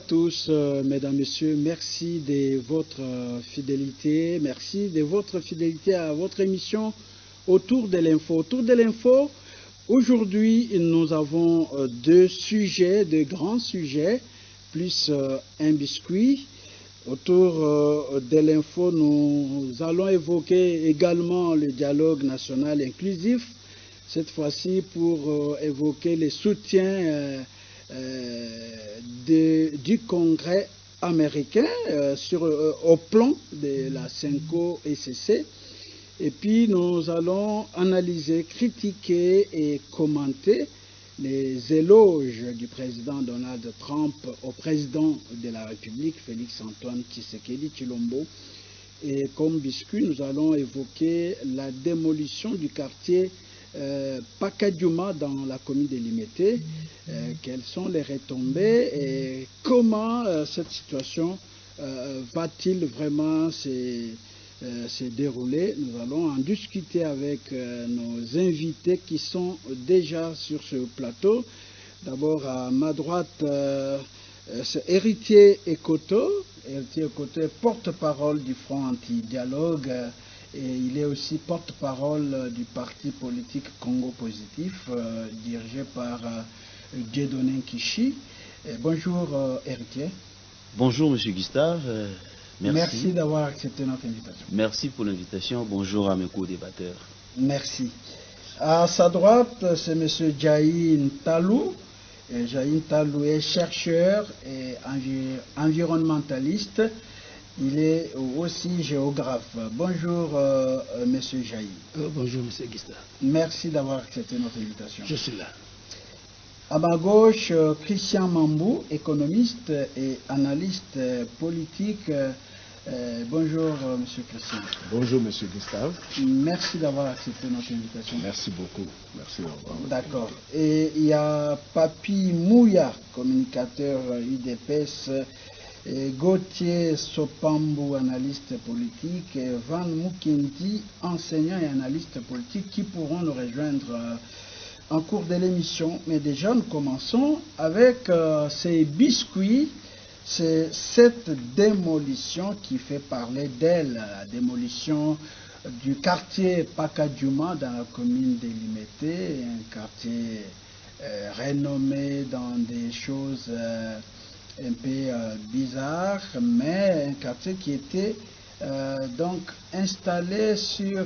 tous, mesdames, messieurs. Merci de votre fidélité. Merci de votre fidélité à votre émission Autour de l'info. Autour de l'info, aujourd'hui, nous avons deux sujets, deux grands sujets, plus un biscuit. Autour de l'info, nous allons évoquer également le dialogue national inclusif, cette fois-ci pour évoquer le soutien du Congrès américain au plan de la CENCO-ECC. Et puis nous allons analyser, critiquer et commenter les éloges du président Donald Trump au président de la République, Félix-Antoine Tshisekedi Tshilombo. Et comme biscuit, nous allons évoquer la démolition du quartier Pakadjouma dans la commune de Limete. Quelles sont les retombées et comment cette situation va-t-il vraiment se dérouler? Nous allons en discuter avec nos invités qui sont déjà sur ce plateau. D'abord à ma droite, c'est Héritier Ekoto. Héritier Ekoto est porte-parole du Front Anti-Dialogue et il est aussi porte-parole du parti politique Congo Positif dirigé par Dieudonné Kishi. Bonjour Héritier. Bonjour Monsieur Gustave. Merci d'avoir accepté notre invitation. Merci pour l'invitation. Bonjour à mes co-débatteurs. Merci. À sa droite, c'est M. Jaïn Talou. Jaïn Talou est chercheur et environnementaliste. Il est aussi géographe. Bonjour M. Jaïn. Bonjour M. Gustave. Merci d'avoir accepté notre invitation. Je suis là. À ma gauche, Christian Mambou, économiste et analyste politique. Bonjour, Monsieur Christian. Bonjour, Monsieur Gustave. Merci d'avoir accepté notre invitation. Merci beaucoup. Merci. D'accord. Et il y a Papi Mouya, communicateur UDPS, et Gauthier Sopambou, analyste politique, et Van Mukindi, enseignant et analyste politique, qui pourront nous rejoindre en cours de l'émission. Mais déjà, nous commençons avec ces biscuits. C'est cette démolition qui fait parler d'elle, la démolition du quartier Pakadjouma dans la commune de Limete, un quartier renommé dans des choses un peu bizarres, mais un quartier qui était donc installé sur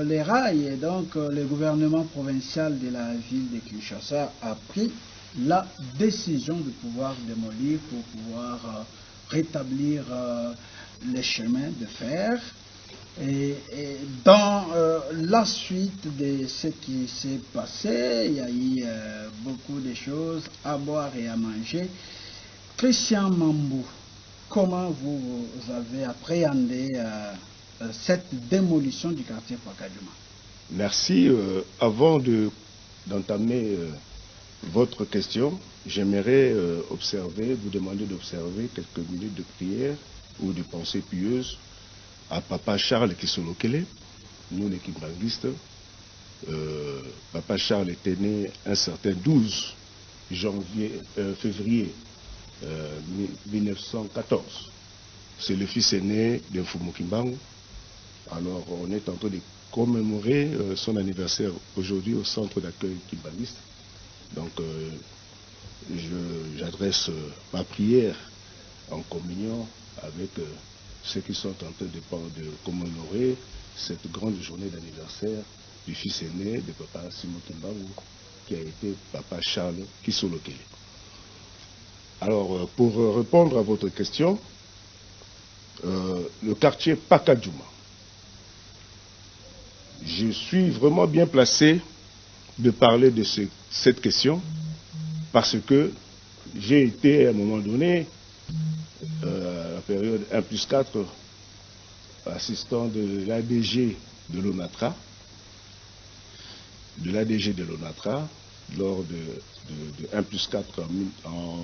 les rails. Et donc le gouvernement provincial de la ville de Kinshasa a pris la décision de pouvoir démolir pour pouvoir rétablir les chemins de fer. Et dans la suite de ce qui s'est passé, il y a eu beaucoup de choses à boire et à manger. Christian Mambou, comment vous avez appréhendé cette démolition du quartier Pakadjouma? Merci. Avant d'entamer votre question, j'aimerais vous demander d'observer quelques minutes de prière ou de pensée pieuse à Papa Charles Kisolokele, nous les Kimbanguistes. Papa Charles était né un certain 12 février 1914. C'est le fils aîné de Mfumu Kimbangu. Alors on est en train de commémorer son anniversaire aujourd'hui au centre d'accueil Kimbanguiste. Donc j'adresse ma prière en communion avec ceux qui sont en train de commémorer cette grande journée d'anniversaire du fils aîné de Papa Simon Kimbangu, qui a été Papa Charles Kisolokele. Alors, pour répondre à votre question, le quartier Pakadjouma, je suis vraiment bien placé de parler de cette question parce que j'ai été à un moment donné, à la période 1+4, assistant de l'ADG de l'ONATRA, lors de 1+4 en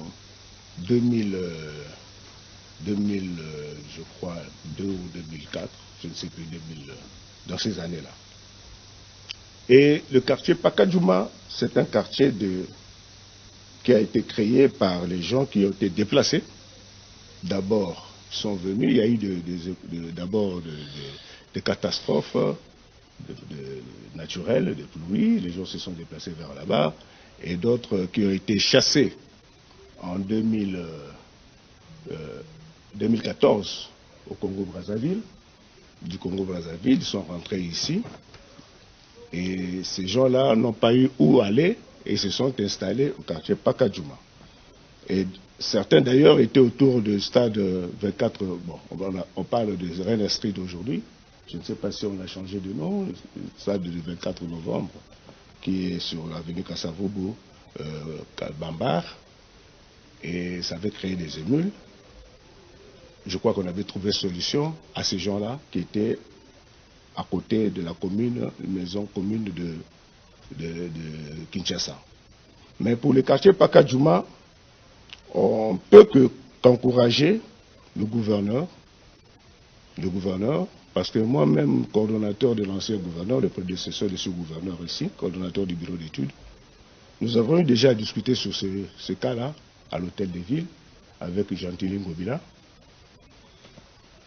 2000, je crois, 2 ou 2004, je ne sais plus, dans ces années-là. Et le quartier Pakadjouma, c'est un quartier qui a été créé par les gens qui ont été déplacés d'abord sont venus, il y a eu d'abord des catastrophes naturelles, des pluies, les gens se sont déplacés vers là-bas, et d'autres qui ont été chassés en 2014 au Congo-Brazzaville. Du Congo-Brazzaville, ils sont rentrés ici, et ces gens-là n'ont pas eu où aller, et se sont installés au quartier Pakadjouma. Et certains d'ailleurs étaient autour du stade 24, bon, on parle de Rennes Street aujourd'hui, je ne sais pas si on a changé de nom, le stade du 24 novembre, qui est sur l'avenue Kassavobo, Bambar, et ça avait créé des émules. Je crois qu'on avait trouvé solution à ces gens-là qui étaient à côté de la commune, une maison commune de Kinshasa. Mais pour le quartier Pakadjouma, on ne peut qu'encourager le gouverneur, parce que moi-même, coordonnateur de l'ancien gouverneur, le prédécesseur de ce gouverneur ici, coordonnateur du bureau d'études, nous avons eu déjà discuté sur ce cas-là à l'hôtel de ville avec Gentilin Gobila.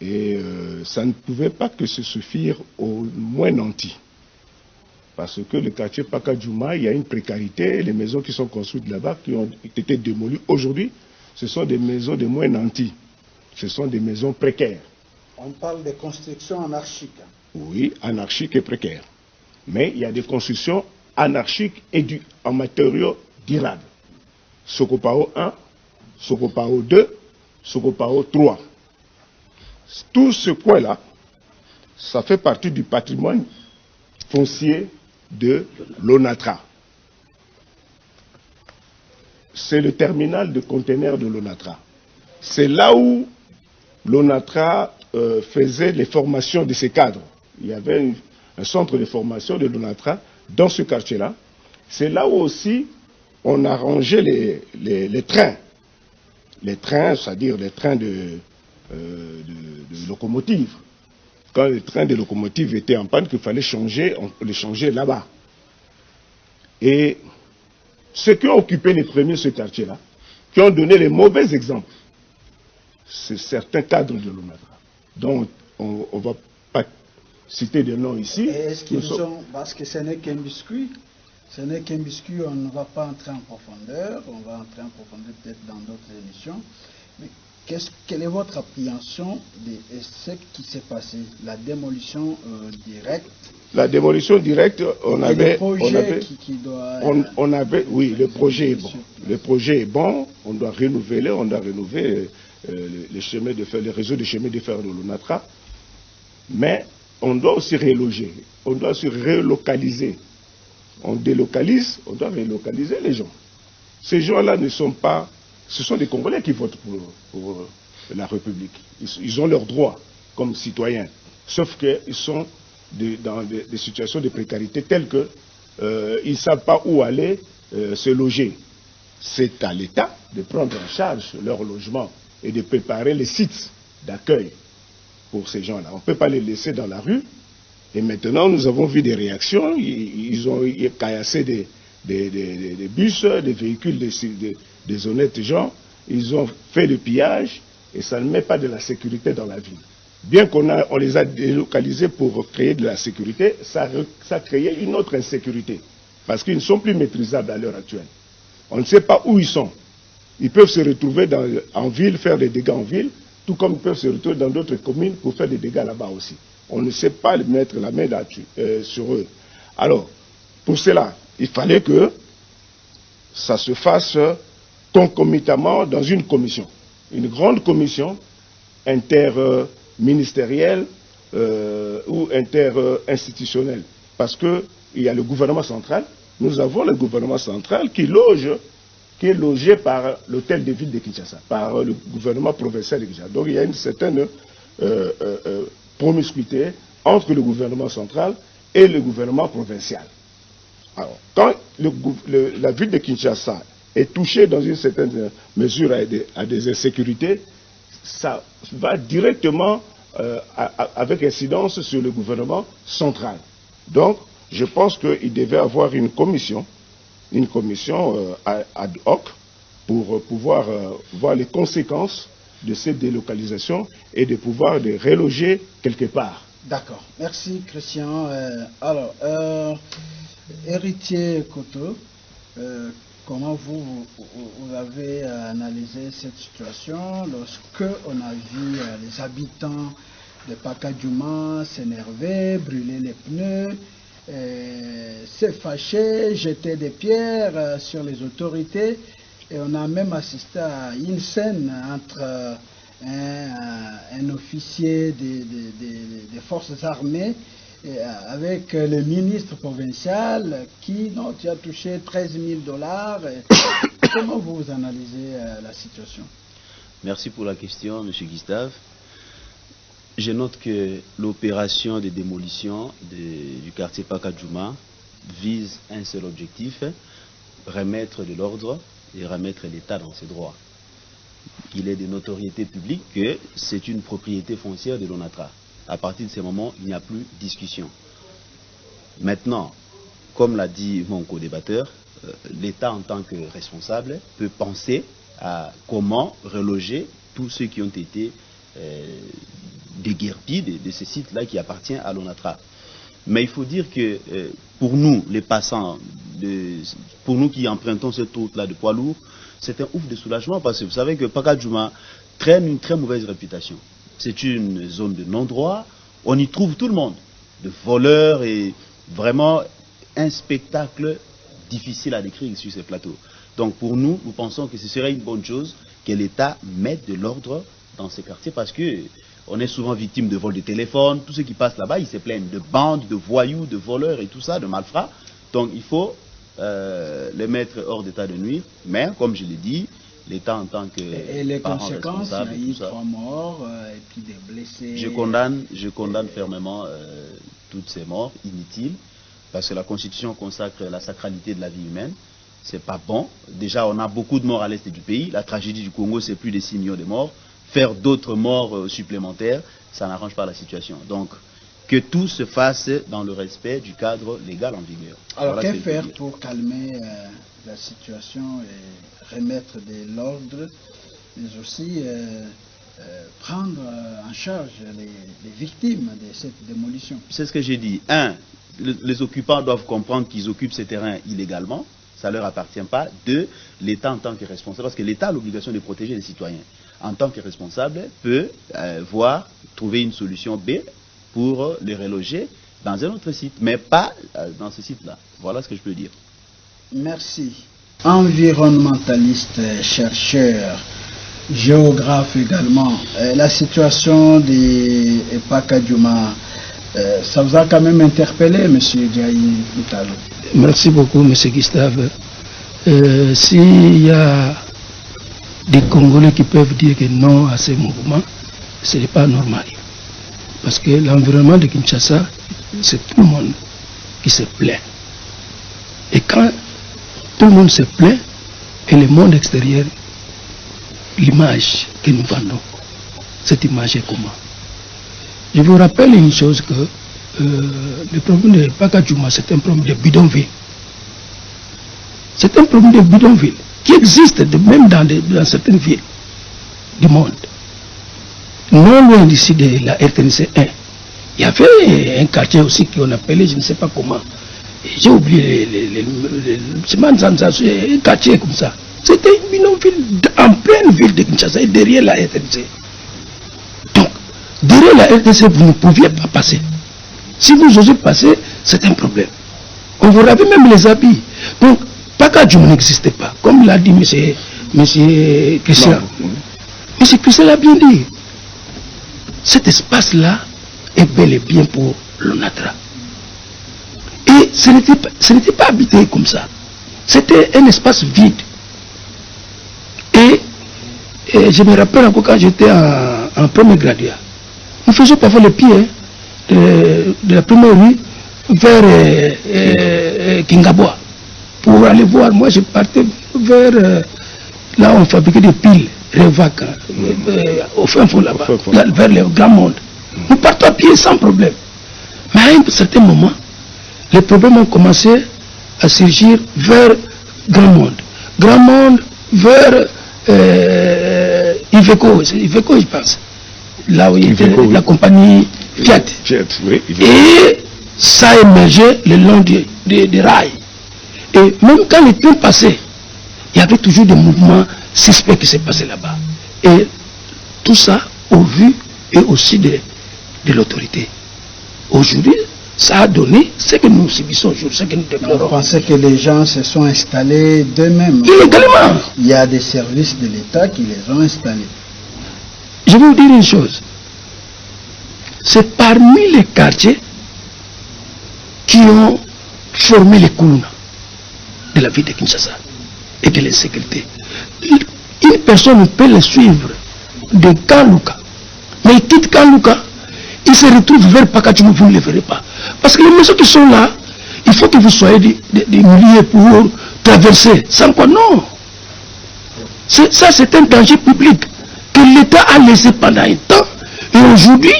Et ça ne pouvait pas que se suffire aux moins nantis. Parce que le quartier Pakadjouma, il y a une précarité, les maisons qui sont construites là-bas, qui ont été démolies aujourd'hui, ce sont des maisons de moins nantis. Ce sont des maisons précaires. On parle de constructions anarchiques. Oui, anarchiques et précaires. Mais il y a des constructions anarchiques et en matériaux durables. Sokopao 1, Sokopao 2, Sokopao 3. Tout ce coin-là, ça fait partie du patrimoine foncier de l'ONATRA. C'est le terminal de conteneurs de l'ONATRA. C'est là où l'ONATRA faisait les formations de ses cadres. Il y avait un centre de formation de l'ONATRA dans ce quartier-là. C'est là où aussi on a rangé les trains. Les trains, c'est-à-dire les trains de locomotives. Quand les trains de locomotives étaient en panne, qu'il fallait changer, on les changeait là-bas. Et ceux qui ont occupé les premiers ce quartier-là, qui ont donné les mauvais exemples, c'est certains cadres de l'ONATRA. Donc, on ne va pas citer des noms ici. Est-ce qu'ils sont... Parce que ce n'est qu'un biscuit. Ce n'est qu'un biscuit, on ne va pas entrer en profondeur. On va entrer en profondeur peut-être dans d'autres émissions. Mais quelle est votre appréhension de ce qui s'est passé? La démolition directe? La démolition directe, oui, le projet est bon. Le projet est bon, on doit renouveler les chemins de fer, les réseaux de chemins de fer de l'ONATRA. Mais on doit aussi reloger, on doit se relocaliser. On délocalise, on doit relocaliser les gens. Ces gens-là ne sont pas... Ce sont des Congolais qui votent pour la République. Ils ont leurs droits comme citoyens. Sauf qu'ils sont dans des situations de précarité telles qu'ils ne savent pas où aller se loger. C'est à l'État de prendre en charge leur logement et de préparer les sites d'accueil pour ces gens-là. On ne peut pas les laisser dans la rue. Et maintenant, nous avons vu des réactions. Ils ont caillassé des bus, des véhicules des honnêtes gens. Ils ont fait le pillage et ça ne met pas de la sécurité dans la ville. Bien on les a délocalisés pour créer de la sécurité, ça a créé une autre insécurité. Parce qu'ils ne sont plus maîtrisables à l'heure actuelle. On ne sait pas où ils sont. Ils peuvent se retrouver en ville, faire des dégâts en ville, tout comme ils peuvent se retrouver dans d'autres communes pour faire des dégâts là-bas aussi. On ne sait pas mettre la main sur eux. Alors, pour cela, il fallait que ça se fasse concomitamment dans une commission. Une grande commission interministérielle ou interinstitutionnelle. Parce qu'il y a le gouvernement central. Nous avons le gouvernement central qui est logé par l'hôtel de ville de Kinshasa, par le gouvernement provincial de Kinshasa. Donc il y a une certaine promiscuité entre le gouvernement central et le gouvernement provincial. Alors, quand la ville de Kinshasa est touchée dans une certaine mesure à des insécurités, ça va directement avec incidence sur le gouvernement central. Donc, je pense qu'il devait y avoir une commission ad hoc pour pouvoir voir les conséquences de cette délocalisation et de pouvoir les reloger quelque part. D'accord. Merci, Christian. Alors, héritier Koto, comment vous avez analysé cette situation lorsque on a vu les habitants de Pacadjouma s'énerver, brûler les pneus, se fâcher, jeter des pierres sur les autorités, et on a même assisté à une scène entre un officier des forces armées avec le ministre provincial qui a touché 13 000 $. Comment vous analysez la situation? Merci pour la question, M. Gustave. Je note que l'opération de démolition du quartier Pacadjouma vise un seul objectif, remettre de l'ordre et remettre l'État dans ses droits. Il est de notoriété publique que c'est une propriété foncière de l'ONATRA. À partir de ce moment, il n'y a plus discussion. Maintenant, comme l'a dit mon co-débatteur, l'État en tant que responsable peut penser à comment reloger tous ceux qui ont été déguerpis de ce site-là qui appartient à l'ONATRA. Mais il faut dire que pour nous, les passants, pour nous qui empruntons cette route-là de poids lourds, c'est un ouf de soulagement parce que vous savez que Pacadjouma traîne une très mauvaise réputation. C'est une zone de non-droit, on y trouve tout le monde, de voleurs et vraiment un spectacle difficile à décrire sur ces plateaux. Donc pour nous, nous pensons que ce serait une bonne chose que l'État mette de l'ordre dans ces quartiers parce que on est souvent victime de vols de téléphone, tous ceux qui passent là-bas, ils se plaignent de bandes, de voyous, de voleurs et tout ça, de malfrats. Donc il faut les mettre hors d'état de nuire, mais comme je l'ai dit, l'État en tant que et les parent conséquences, responsable, il y a eu tout ça. 3 morts et puis des blessés. Je condamne fermement toutes ces morts inutiles, parce que la Constitution consacre la sacralité de la vie humaine. C'est pas bon. Déjà, on a beaucoup de morts à l'est du pays. La tragédie du Congo, c'est plus de 6 millions de morts. Faire d'autres morts supplémentaires, ça n'arrange pas la situation. Donc, que tout se fasse dans le respect du cadre légal en vigueur. Alors, voilà que faire pour calmer la situation et remettre de l'ordre, mais aussi prendre en charge les victimes de cette démolition? C'est ce que j'ai dit. Un, les occupants doivent comprendre qu'ils occupent ces terrains illégalement. Ça ne leur appartient pas. Deux, l'État en tant que responsable, parce que l'État a l'obligation de protéger les citoyens. En tant que responsable, peut trouver une solution B pour les reloger dans un autre site, mais pas dans ce site-là. Voilà ce que je peux dire. Merci. Environnementaliste, chercheur, géographe également, la situation de Pacadjouma, ça vous a quand même interpellé, M. Diaye Italo? Merci beaucoup, M. Gustave. S'il y a des Congolais qui peuvent dire que non à ces mouvements, ce n'est pas normal. Parce que l'environnement de Kinshasa, c'est tout le monde qui se plaint. Et quand tout le monde se plaint, et le monde extérieur, l'image que nous vendons, cette image est comment? Je vous rappelle une chose que le problème de Pacadjouma, c'est un problème de bidonville. C'est un problème de bidonville qui existe même dans certaines villes du monde. Non loin d'ici de la RTNC 1, il y avait un quartier aussi qu'on appelait, je ne sais pas comment, j'ai oublié, un quartier comme ça. C'était une bidonville en pleine ville de Kinshasa, derrière la RTNC. Donc, derrière la RTNC, vous ne pouviez pas passer. Si vous osez passer, c'est un problème. On vous ravait même les habits. Donc, Pacadjouma n'existait pas. Comme l'a dit M. Christian. M. Christian l'a bien dit. Cet espace-là est bel et bien pour l'ONATRA. Et ce n'était pas habité comme ça. C'était un espace vide. Et je me rappelle encore quand j'étais en premier graduat. Nous faisions parfois le pied de la première rue vers Kingaboa pour aller voir. Moi je partais vers là où on fabriquait des piles Revac au fin fond là-bas, vers le grand monde. Nous partons à pied sans problème. Mais à un certain moment, les problèmes ont commencé à surgir vers grand monde. Grand monde vers Iveco, je pense. Là où il était Iveco, oui. la compagnie Fiat. Fiat, oui. Et ça a émergé le long des rails. Et même quand le temps passait, il y avait toujours des mouvements suspects qui s'est passé là-bas. Et tout ça au vu et aussi de l'autorité. Aujourd'hui, ça a donné ce que nous subissons aujourd'hui, ce que nous déplorons. On pensait que les gens se sont installés d'eux-mêmes. Illégalement. Il y a des services de l'État qui les ont installés. Je vais vous dire une chose. C'est parmi les quartiers qui ont formé les Koulouna de la ville de Kinshasa et de l'insécurité. Une personne peut les suivre de Kanlouka, mais il quitte Kanlouka, il se retrouve vers Pakatoumo, vous ne les verrez pas. Parce que les maisons qui sont là, il faut que vous soyez des milliers pour traverser. Sans quoi, non. Ça, c'est un danger public que l'État a laissé pendant un temps. Et aujourd'hui,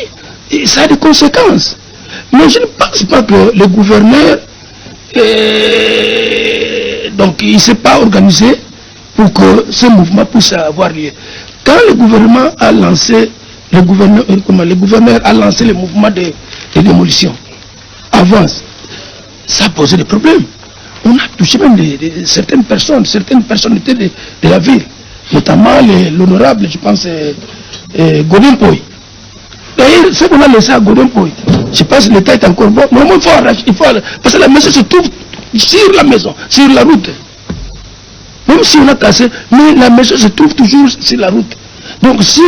ça a des conséquences. Mais je ne pense pas que le gouverneur, donc il ne s'est pas organisé pour que ce mouvement puisse avoir lieu. Quand le gouvernement a lancé, le gouverneur a lancé le mouvement de démolition, avant, ça a posé des problèmes. On a touché même certaines personnalités de la ville, notamment l'honorable, je pense, Godin Poy. D'ailleurs, ce qu'on a laissé à Godin Poy, je pense que l'État est encore bon. Normalement, il faut arracher, parce que la maison se trouve sur la maison, sur la route. Même si on a cassé, mais la maison se trouve toujours sur la route. Donc si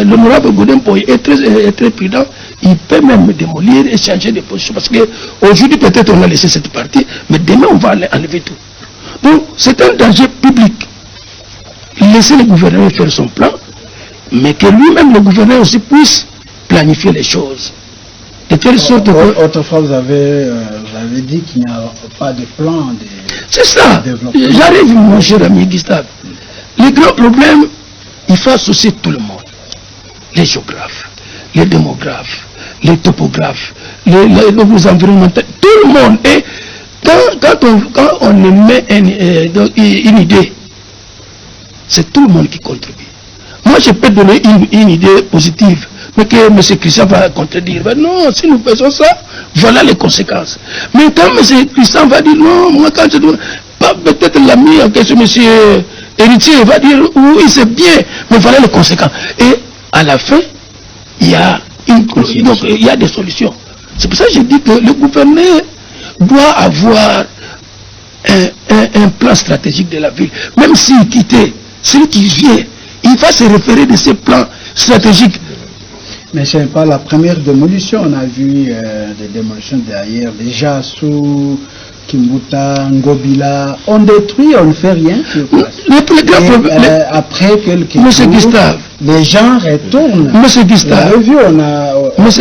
l'honorable Godin Poy est très prudent, il peut même démolir et changer de position. Parce qu'aujourd'hui, peut-être on a laissé cette partie, mais demain on va enlever tout. Donc c'est un danger public. Laisser le gouverneur faire son plan, mais que lui-même, le gouverneur aussi, puisse planifier les choses. De telle sorte que... Autrefois, vous avez dit qu'il n'y a pas de plan de C'est ça. développement. J'arrive, mon cher ami Gustave. Le grand problème, il faut associer tout le monde. Les géographes, les démographes, les topographes, les environnementaux, tout le monde. Et quand on émet une idée, c'est tout le monde qui contribue. Moi, je peux donner une idée positive, mais que M. Christian va contredire. Ben non, si nous faisons ça, voilà les conséquences. Mais quand M. Christian va dire non, moi quand je dois... Peut-être l'ami en question, M. Héritier, va dire oui, c'est bien, mais voilà les conséquences. Et à la fin, il y a des solutions. C'est pour ça que je dis que le gouverneur doit avoir un plan stratégique de la ville. Même s'il quittait, celui qui vient, il va se référer de ces plans stratégiques. Mais ce n'est pas la première démolition. On a vu des démolitions derrière, déjà sous Kimbuta, Ngobila. On détruit, on ne fait rien sur place. Après quelques jours, les gens retournent. Monsieur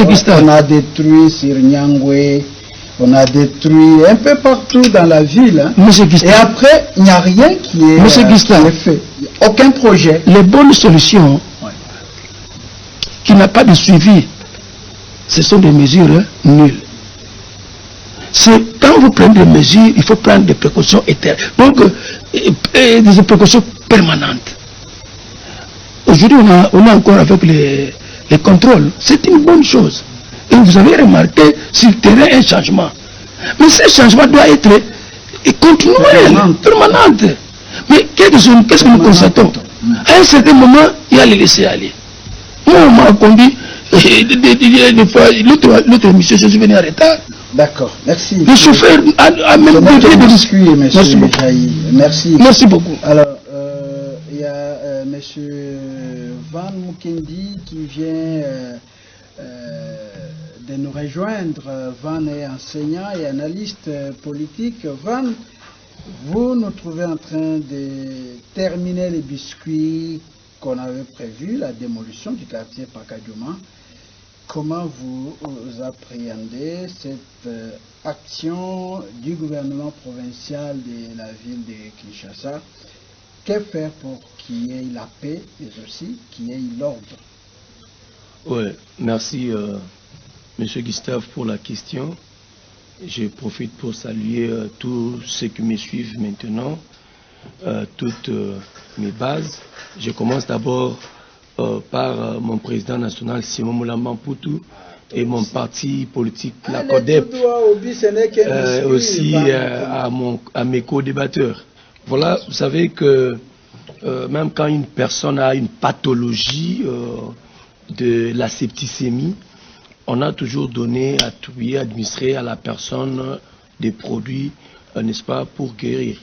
Gustave, on a détruit sur Nyangwe, on a détruit un peu partout dans la ville. Hein. Et après, il n'y a rien qui est fait. Aucun projet. Les bonnes solutions qui n'ont pas de suivi, ce sont des mesures nulles. C'est quand vous prenez des mesures, il faut prendre des précautions éternelles. Donc, des précautions permanentes. Aujourd'hui, on a encore avec les contrôles. C'est une bonne chose. Et vous avez remarqué sur le terrain un changement. Mais ce changement doit être continuel, permanent. Mais qu'est-ce que nous constatons? À un certain moment, il y a les laisser aller. Moi, on m'a conduit, des fois, l'autre monsieur, je suis venu en retard. D'accord, merci. Le chauffeur a même dévié de discuter, monsieur Jaï. Merci. Merci beaucoup. Alors, il y a monsieur Van Mukendi qui vient de nous rejoindre. Van est enseignant et analyste politique. Van, vous nous trouvez en train de terminer les biscuits qu'on avait prévus, la démolition du quartier Pakadjouma. Comment vous appréhendez cette action du gouvernement provincial de la ville de Kinshasa? Que faire pour qu'il y ait la paix, mais aussi qu'il y ait l'ordre? Oui, merci M. Gustave pour la question. Je profite pour saluer tous ceux qui me suivent maintenant, toutes mes bases. Je commence d'abord par mon président national Simon Moulamba Mpoutou et mon parti politique, la CODEP, aussi à mes co-débatteurs. Voilà, vous savez que même quand une personne a une pathologie de la septicémie, on a toujours donné, administré à la personne des produits, n'est-ce pas, pour guérir.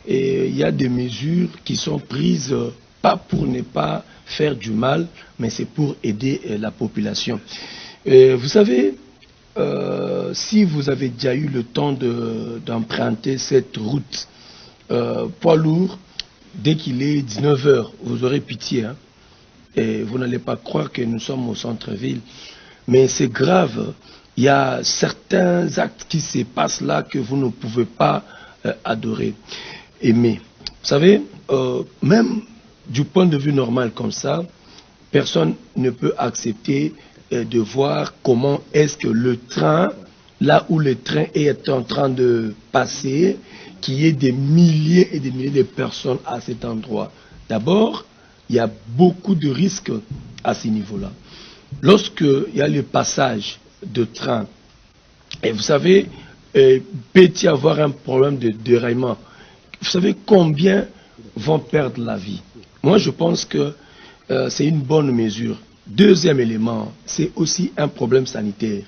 Et il y a des mesures qui sont prises, pas pour ne pas faire du mal, mais c'est pour aider la population. Vous savez, si vous avez déjà eu le temps d'emprunter cette route, poids lourd, dès qu'il est 19 h, vous aurez pitié, hein, et vous n'allez pas croire que nous sommes au centre-ville. Mais c'est grave, il y a certains actes qui se passent là que vous ne pouvez pas adorer, aimer. Vous savez, même du point de vue normal comme ça, personne ne peut accepter de voir comment est-ce que le train, là où le train est en train de passer, qu'il y ait des milliers et des milliers de personnes à cet endroit. D'abord, il y a beaucoup de risques à ce niveau-là. Lorsqu'il y a le passage de train, et vous savez, peut y avoir un problème de déraillement. Vous savez combien vont perdre la vie? Moi, je pense que c'est une bonne mesure. Deuxième élément, c'est aussi un problème sanitaire.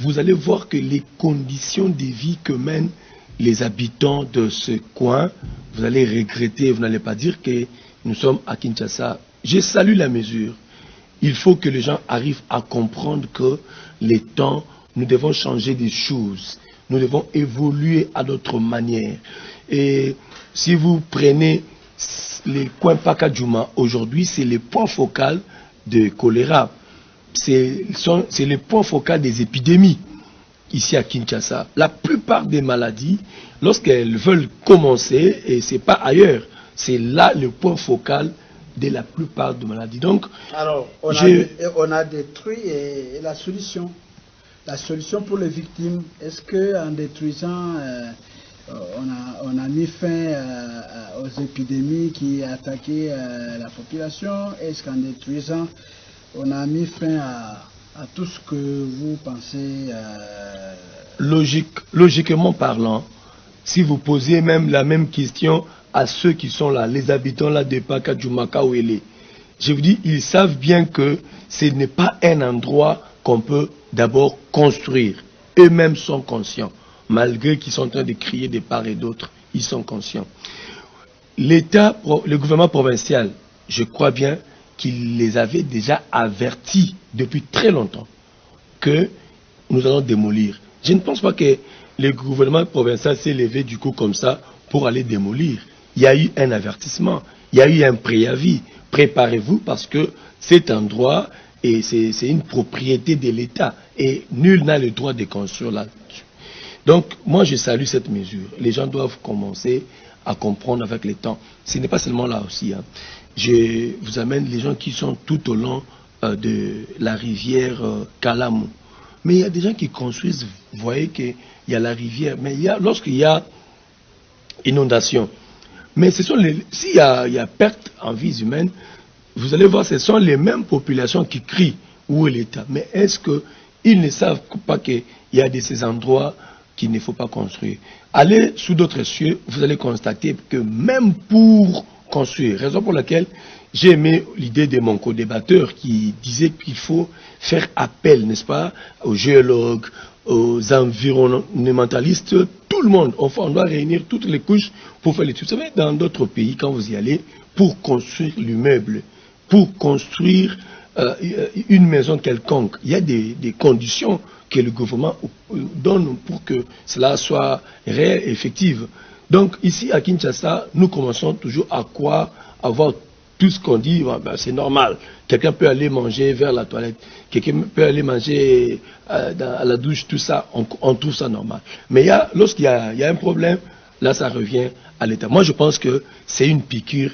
Vous allez voir que les conditions de vie que mènent les habitants de ce coin, vous allez regretter, vous n'allez pas dire que nous sommes à Kinshasa. Je salue la mesure. Il faut que les gens arrivent à comprendre que les temps, nous devons changer des choses. Nous devons évoluer à notre manière. Et si vous prenez les coins Pakadjouma, aujourd'hui, c'est le point focal de choléra. C'est le point focal des épidémies ici à Kinshasa. La plupart des maladies, lorsqu'elles veulent commencer, et ce n'est pas ailleurs, c'est là le point focal de la plupart des maladies. Donc, alors, on a détruit la solution. La solution pour les victimes, est-ce qu'en détruisant, on a mis fin aux épidémies qui attaquaient la population? Est-ce qu'en détruisant, on a mis fin à tout ce que vous pensez? Logiquement parlant, si vous posez même la même question à ceux qui sont là, les habitants là de Pakadjouma, Kawele, je vous dis, ils savent bien que ce n'est pas un endroit qu'on peut d'abord construire. Eux-mêmes sont conscients, malgré qu'ils sont en train de crier de part et d'autre, ils sont conscients. L'État, le gouvernement provincial, je crois bien qu'il les avait déjà avertis depuis très longtemps que nous allons démolir. Je ne pense pas que le gouvernement provincial s'est levé du coup comme ça pour aller démolir. Il y a eu un avertissement, il y a eu un préavis. Préparez-vous parce que cet endroit, et c'est une propriété de l'État et nul n'a le droit de construire là-dessus. Donc moi je salue cette mesure. Les gens doivent commencer à comprendre avec le temps. Ce n'est pas seulement là aussi. Hein. Je vous amène les gens qui sont tout au long de la rivière Kalamu. Mais il y a des gens qui construisent, vous voyez qu'il y a la rivière, mais lorsqu'il y a inondation, mais s'il y a perte en vies humaines, vous allez voir, ce sont les mêmes populations qui crient où est l'État. Mais est-ce qu'ils ne savent pas qu'il y a de ces endroits qu'il ne faut pas construire? Allez sous d'autres cieux, vous allez constater que même pour construire, raison pour laquelle j'ai aimé l'idée de mon co-débatteur qui disait qu'il faut faire appel, n'est-ce pas, aux géologues, aux environnementalistes, tout le monde. Enfin, on doit réunir toutes les couches pour faire l'étude. Vous savez, dans d'autres pays, quand vous y allez, pour construire l'immeuble, pour construire une maison quelconque, il y a des conditions que le gouvernement donne pour que cela soit réel et effectif. Donc ici à Kinshasa, nous commençons toujours à avoir tout ce qu'on dit, ben, c'est normal. Quelqu'un peut aller manger vers la toilette, quelqu'un peut aller manger à la douche, tout ça, on trouve ça normal. Mais lorsqu'il y a un problème, là ça revient à l'État. Moi je pense que c'est une piqûre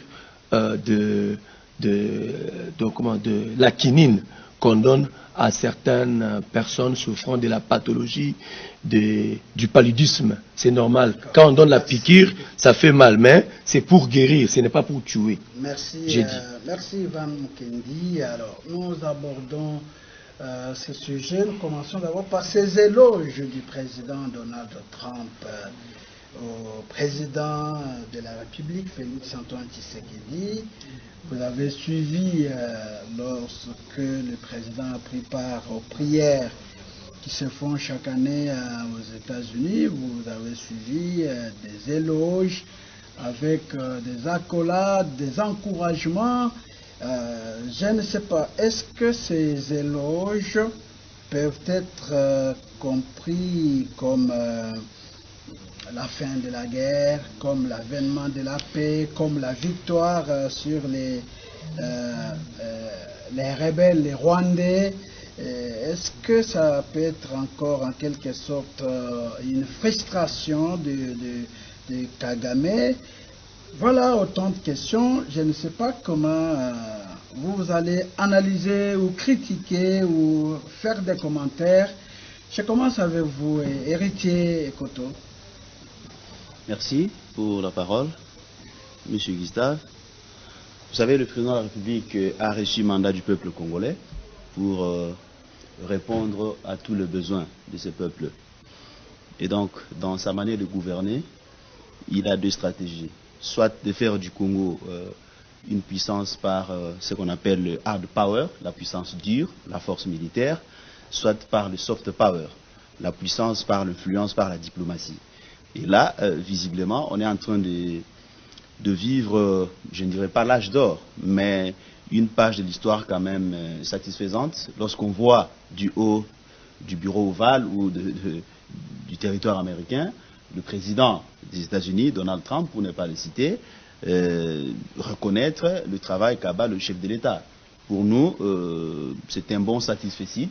de la quinine qu'on donne à certaines personnes souffrant de la pathologie du paludisme. C'est normal. Quand on donne la piqûre, ça fait mal, mais c'est pour guérir, ce n'est pas pour tuer. Merci, merci Van Mukendi. Alors, nous abordons ce sujet. Nous commençons d'abord par ces éloges du président Donald Trump au président de la République, Félix-Antoine Tshisekedi. Vous avez suivi lorsque le président a pris part aux prières qui se font chaque année aux États-Unis. Vous avez suivi des éloges avec des accolades, des encouragements. Je ne sais pas, est-ce que ces éloges peuvent être compris comme la fin de la guerre, comme l'avènement de la paix, comme la victoire sur les rebelles, les Rwandais? Est-ce que ça peut être encore en quelque sorte une frustration de Kagame? Voilà autant de questions. Je ne sais pas comment vous allez analyser ou critiquer ou faire des commentaires. Je commence avec vous, héritier Ekoto. Merci pour la parole, Monsieur Gustave. Vous savez, le président de la République a reçu mandat du peuple congolais pour répondre à tous les besoins de ce peuple. Et donc, dans sa manière de gouverner, il a deux stratégies. Soit de faire du Congo une puissance par ce qu'on appelle le hard power, la puissance dure, la force militaire, soit par le soft power, la puissance par l'influence, par la diplomatie. Et là, visiblement, on est en train de vivre, je ne dirais pas l'âge d'or, mais une page de l'histoire quand même satisfaisante lorsqu'on voit du haut du bureau ovale ou du territoire américain, le président des États-Unis, Donald Trump, pour ne pas le citer, reconnaître le travail qu'abat le chef de l'État. Pour nous, c'est un bon satisfecit,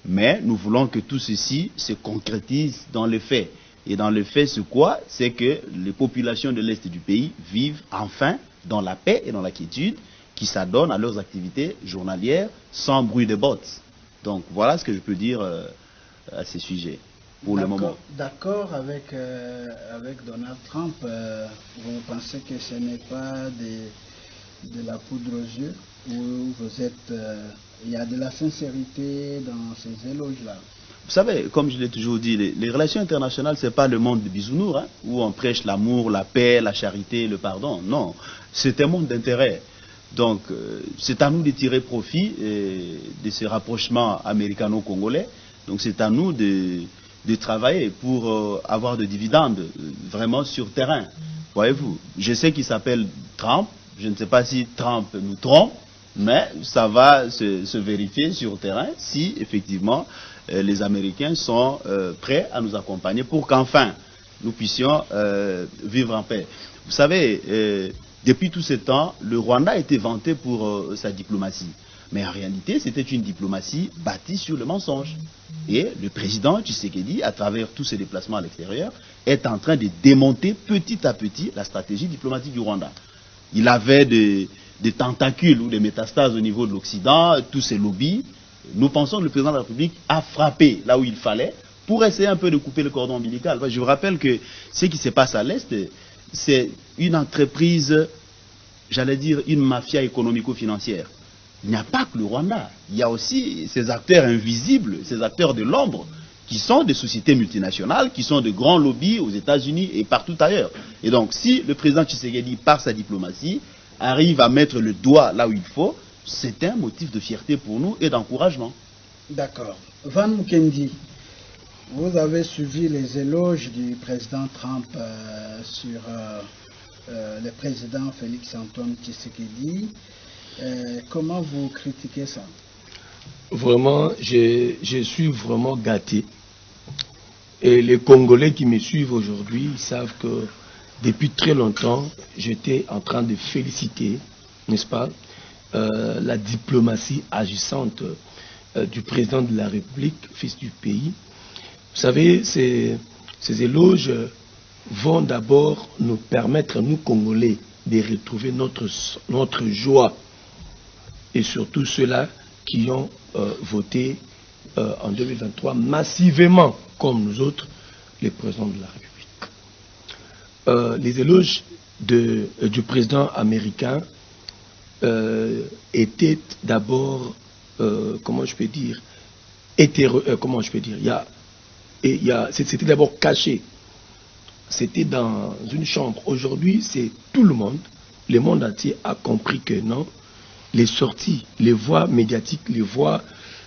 mais nous voulons que tout ceci se concrétise dans les faits. Et dans les faits, c'est quoi? C'est que les populations de l'Est du pays vivent enfin dans la paix et dans la quiétude, qui s'adonnent à leurs activités journalières sans bruit de bottes. Donc voilà ce que je peux dire à ces sujets pour le moment. D'accord avec Donald Trump, vous pensez que ce n'est pas de la poudre aux yeux, ou vous êtes, il y a de la sincérité dans ces éloges-là? Vous savez, comme je l'ai toujours dit, les relations internationales, ce n'est pas le monde de bisounours, hein, où on prêche l'amour, la paix, la charité, le pardon. Non, c'est un monde d'intérêt. Donc, c'est à nous de tirer profit de ce rapprochement américano-congolais. Donc, c'est à nous de travailler pour avoir des dividendes vraiment sur terrain. Voyez-vous, je sais qu'il s'appelle Trump. Je ne sais pas si Trump nous trompe, mais ça va se vérifier sur terrain si, effectivement, les Américains sont prêts à nous accompagner pour qu'enfin nous puissions vivre en paix. Vous savez, depuis tout ce temps, le Rwanda a été vanté pour sa diplomatie. Mais en réalité, c'était une diplomatie bâtie sur le mensonge. Et le président Tshisekedi, à travers tous ses déplacements à l'extérieur, est en train de démonter petit à petit la stratégie diplomatique du Rwanda. Il avait des tentacules ou des métastases au niveau de l'Occident, tous ces lobbies. Nous pensons que le président de la République a frappé là où il fallait pour essayer un peu de couper le cordon ombilical. Je vous rappelle que ce qui se passe à l'Est, c'est une entreprise, j'allais dire une mafia économico-financière. Il n'y a pas que le Rwanda, il y a aussi ces acteurs invisibles, ces acteurs de l'ombre, qui sont des sociétés multinationales, qui sont de grands lobbies aux États-Unis et partout ailleurs. Et donc, si le président Tshisekedi, par sa diplomatie, arrive à mettre le doigt là où il faut, c'est un motif de fierté pour nous et d'encouragement. D'accord. Van Mukendi, vous avez suivi les éloges du président Trump sur le président Félix-Antoine Tshisekedi. Comment vous critiquez ça? Vraiment, je suis vraiment gâté. Et les Congolais qui me suivent aujourd'hui, ils savent que depuis très longtemps, j'étais en train de féliciter, n'est-ce pas, la diplomatie agissante du président de la République, fils du pays. Vous savez, ces éloges vont d'abord nous permettre, nous Congolais, de retrouver notre joie. Et surtout ceux-là qui ont voté en 2023 massivement, comme nous autres, les présidents de la République. Les éloges du président américain étaient d'abord, comment je peux dire, c'était d'abord caché. C'était dans une chambre. Aujourd'hui, c'est tout le monde entier a compris que non, les sorties, les voies médiatiques, les voies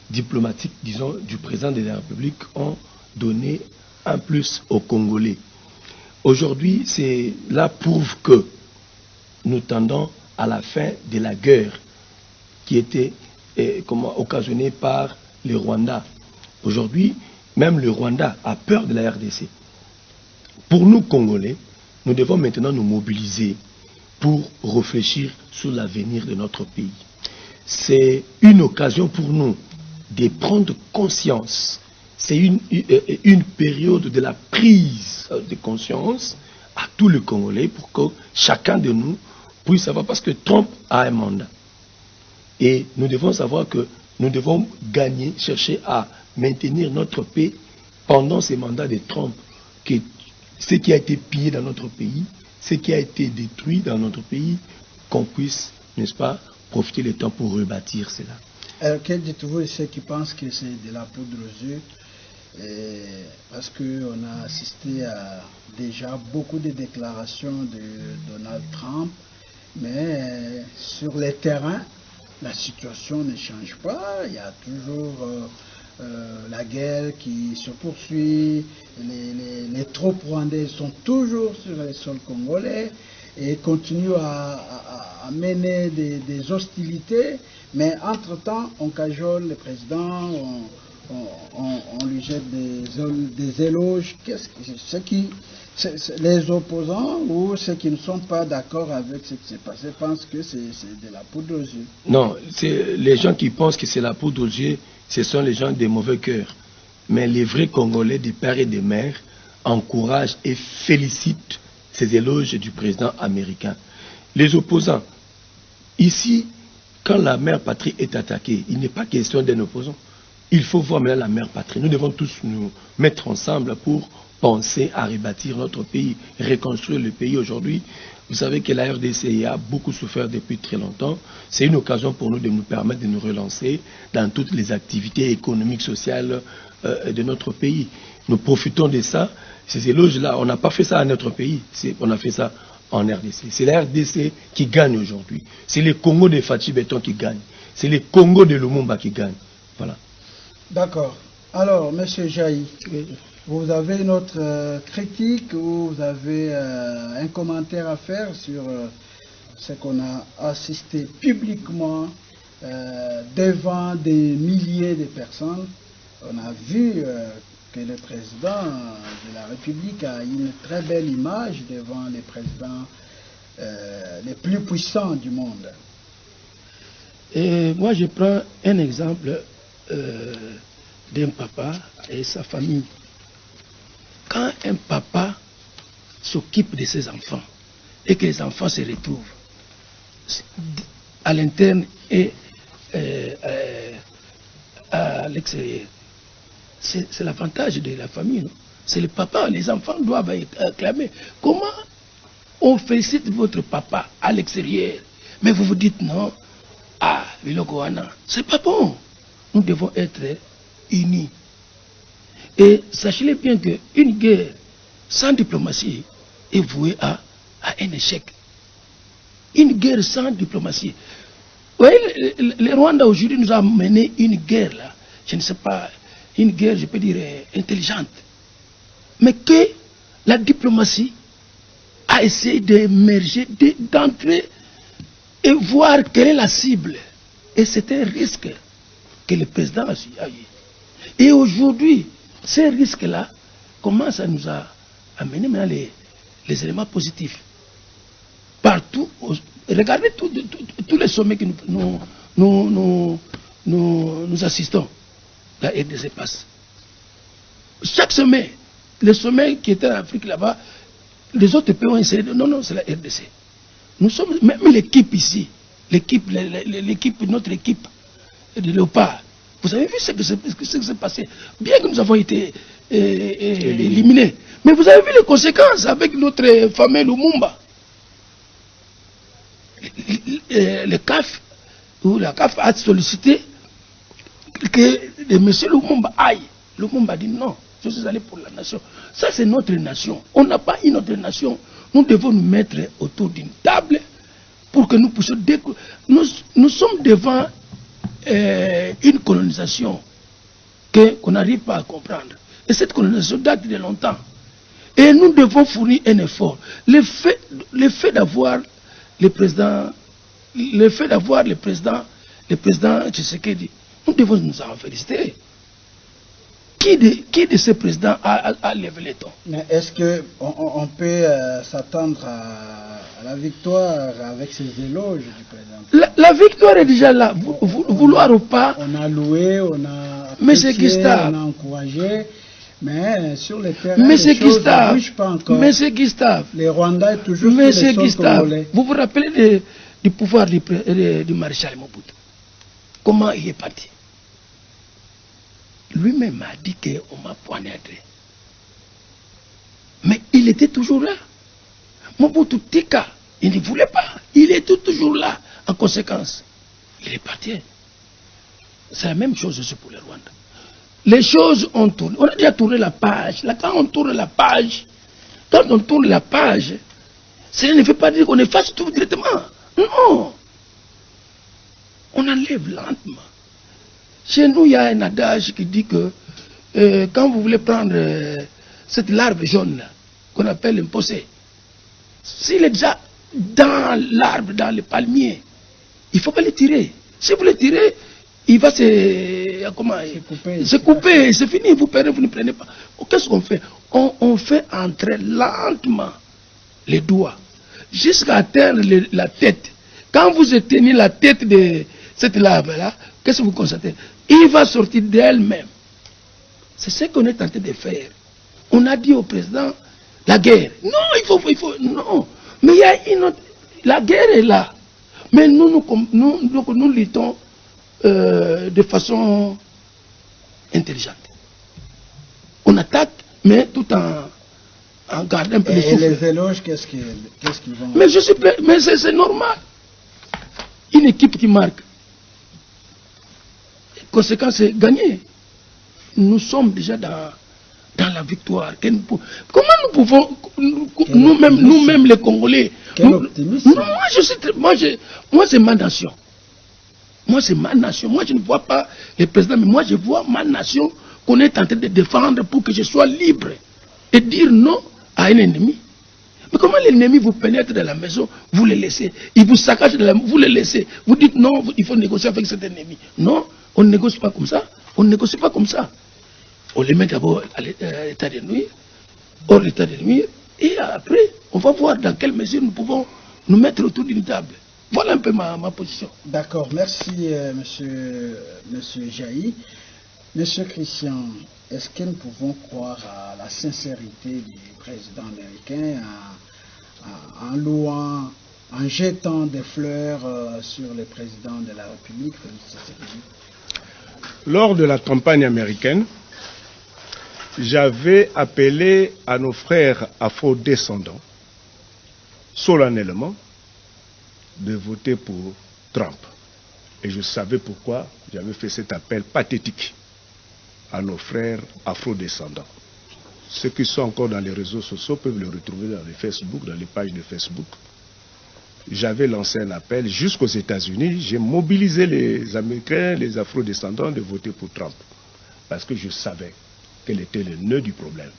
diplomatiques, disons, du président de la République ont donné un plus aux Congolais. Aujourd'hui, cela prouve que nous tendons à la fin de la guerre qui était occasionnée par le Rwanda. Aujourd'hui, même le Rwanda a peur de la RDC. Pour nous, Congolais, nous devons maintenant nous mobiliser pour réfléchir sur l'avenir de notre pays. C'est une occasion pour nous de prendre conscience. C'est une période de la prise de conscience à tous les Congolais pour que chacun de nous puisse savoir, parce que Trump a un mandat. Et nous devons savoir que nous devons gagner, chercher à maintenir notre paix pendant ces mandats de Trump, que ce qui a été pillé dans notre pays, ce qui a été détruit dans notre pays, qu'on puisse, n'est-ce pas, profiter du temps pour rebâtir cela. Alors, que dites-vous de ceux qui pensent que c'est de la poudre aux yeux? Parce qu'on a assisté à déjà beaucoup de déclarations de Donald Trump, mais sur le terrain, la situation ne change pas. Il y a toujours la guerre qui se poursuit, les troupes rwandaises sont toujours sur le sol congolais et continuent à mener des hostilités, mais entre-temps, on cajole le président, on lui jette des éloges. Les opposants ou ceux qui ne sont pas d'accord avec ce qui s'est passé pensent que c'est de la poudre aux yeux. Non, les gens qui pensent que c'est la poudre aux yeux, ce sont les gens de mauvais cœur. Mais les vrais Congolais des pères et des mères encouragent et félicitent ces éloges du président américain. Les opposants, ici, quand la mère patrie est attaquée, il n'est pas question d'un opposant. Il faut voir maintenant la mère patrie. Nous devons tous nous mettre ensemble pour penser à rebâtir notre pays, reconstruire le pays aujourd'hui. Vous savez que la RDC a beaucoup souffert depuis très longtemps. C'est une occasion pour nous de nous permettre de nous relancer dans toutes les activités économiques, sociales de notre pays. Nous profitons de ça. Ces éloges-là, on n'a pas fait ça à notre pays, on a fait ça en RDC. C'est la RDC qui gagne aujourd'hui. C'est le Congo de Fachi Beton qui gagne. C'est le Congo de Lumumba qui gagne. Voilà. D'accord. Alors, M. Jaï, vous avez une autre critique ou vous avez un commentaire à faire sur ce qu'on a assisté publiquement devant des milliers de personnes? On a vu que le président de la République a une très belle image devant les présidents les plus puissants du monde. Et moi, je prends un exemple d'un papa et sa famille. Quand un papa s'occupe de ses enfants et que les enfants se retrouvent à l'interne et à l'extérieur, c'est l'avantage de la famille, non? C'est le papa, les enfants doivent acclamer. Comment on félicite votre papa à l'extérieur, mais vous vous dites non, ah, Vilogoana, c'est pas bon. Nous devons être unis. Et sachez bien qu'une guerre sans diplomatie est vouée à un échec. Une guerre sans diplomatie. Oui, le Rwanda aujourd'hui nous a mené une guerre là, je ne sais pas, une guerre, je peux dire, intelligente. Mais que la diplomatie a essayé d'émerger, d'entrer et voir quelle est la cible. Et c'est un risque que le président a eu. Et aujourd'hui, ces risques-là commencent à nous amener maintenant les éléments positifs. Partout, regardez tous les sommets que nous assistons. La RDC passe. Chaque sommet, les sommets qui étaient en Afrique là-bas, les autres pays ont essayé de... Non, c'est la RDC. Nous sommes, même l'équipe ici, notre équipe, de Léopard. Vous avez vu ce qui s'est passé. Bien que nous avons été éliminés. Mais vous avez vu les conséquences avec notre fameux Lumumba. Le CAF, ou la CAF a sollicité que M. Lumumba aille. Lumumba dit non, je suis allé pour la nation. Ça, c'est notre nation. On n'a pas une autre nation. Nous devons nous mettre autour d'une table pour que nous puissions découvrir. Nous sommes devant une colonisation qu'on n'arrive pas à comprendre. Et cette colonisation date de longtemps. Et nous devons fournir un effort. Le fait d'avoir le président Tshisekedi, nous devons nous en féliciter. Qui de ces présidents a levé les tons? Mais est-ce qu'on peut s'attendre à la victoire avec ces éloges du président? La victoire est déjà là. Vouloir ou pas. On a loué, on a apprécié, on a encouragé. Mais sur le terrain, les choses ne bougent pas encore. Monsieur Gustave, les Rwandais est toujours sur les sols congolais. Vous vous rappelez du pouvoir du maréchal Mobutu? Comment il est parti? Lui-même a dit qu'on m'a poignardé. Mais il était toujours là. Mobutu Tika, il ne voulait pas. Il était toujours là. En conséquence, il est parti. C'est la même chose aussi pour le Rwanda. Les choses ont tourné. On a déjà tourné la page. Là, quand on tourne la page, ça ne veut pas dire qu'on efface tout directement. Non. On enlève lentement. Chez nous, il y a un adage qui dit que quand vous voulez prendre cette larve jaune-là, qu'on appelle un possé, s'il est déjà dans l'arbre, dans le palmier, il ne faut pas le tirer. Si vous le tirez, il va se couper, c'est fini, vous ne prenez pas. Qu'est-ce qu'on fait? On fait entrer lentement les doigts jusqu'à atteindre la tête. Quand vous éteignez la tête de cette larve-là, qu'est-ce que vous constatez? Il va sortir d'elle-même. C'est ce qu'on est en train de faire. On a dit au président, la guerre. Non, il faut, non. Mais il y a une autre, la guerre est là. Mais nous luttons de façon intelligente. On attaque, mais tout en gardant un peu le souffle. Et les éloges, qu'est-ce qu'ils vont... Mais c'est normal. Une équipe qui marque. Conséquence, c'est gagner. Nous sommes déjà dans la victoire. Comment nous pouvons, nous-mêmes les Congolais, moi c'est ma nation. Moi c'est ma nation. Moi je ne vois pas les présidents, mais moi je vois ma nation qu'on est en train de défendre pour que je sois libre et dire non à un ennemi. Mais comment l'ennemi vous pénètre dans la maison, vous le laissez, il vous saccage vous le laissez, vous dites non, il faut négocier avec cet ennemi. Non, on ne négocie pas comme ça. On ne négocie pas comme ça. On les met d'abord à l'état de nuire, hors l'état de nuire, et après, on va voir dans quelle mesure nous pouvons nous mettre autour d'une table. Voilà un peu ma position. D'accord, merci monsieur Jaï. Monsieur Christian, est-ce que nous pouvons croire à la sincérité du président américain en louant, en jetant des fleurs sur le président de la République, Félix Tshisekedi? Lors de la campagne américaine, j'avais appelé à nos frères afro-descendants solennellement de voter pour Trump. Et je savais pourquoi j'avais fait cet appel pathétique à nos frères afro-descendants. Ceux qui sont encore dans les réseaux sociaux peuvent le retrouver dans les Facebook, dans les pages de Facebook. J'avais lancé un appel jusqu'aux États-Unis. J'ai mobilisé les Américains, les afro-descendants de voter pour Trump. Parce que je savais quel était le nœud du problème.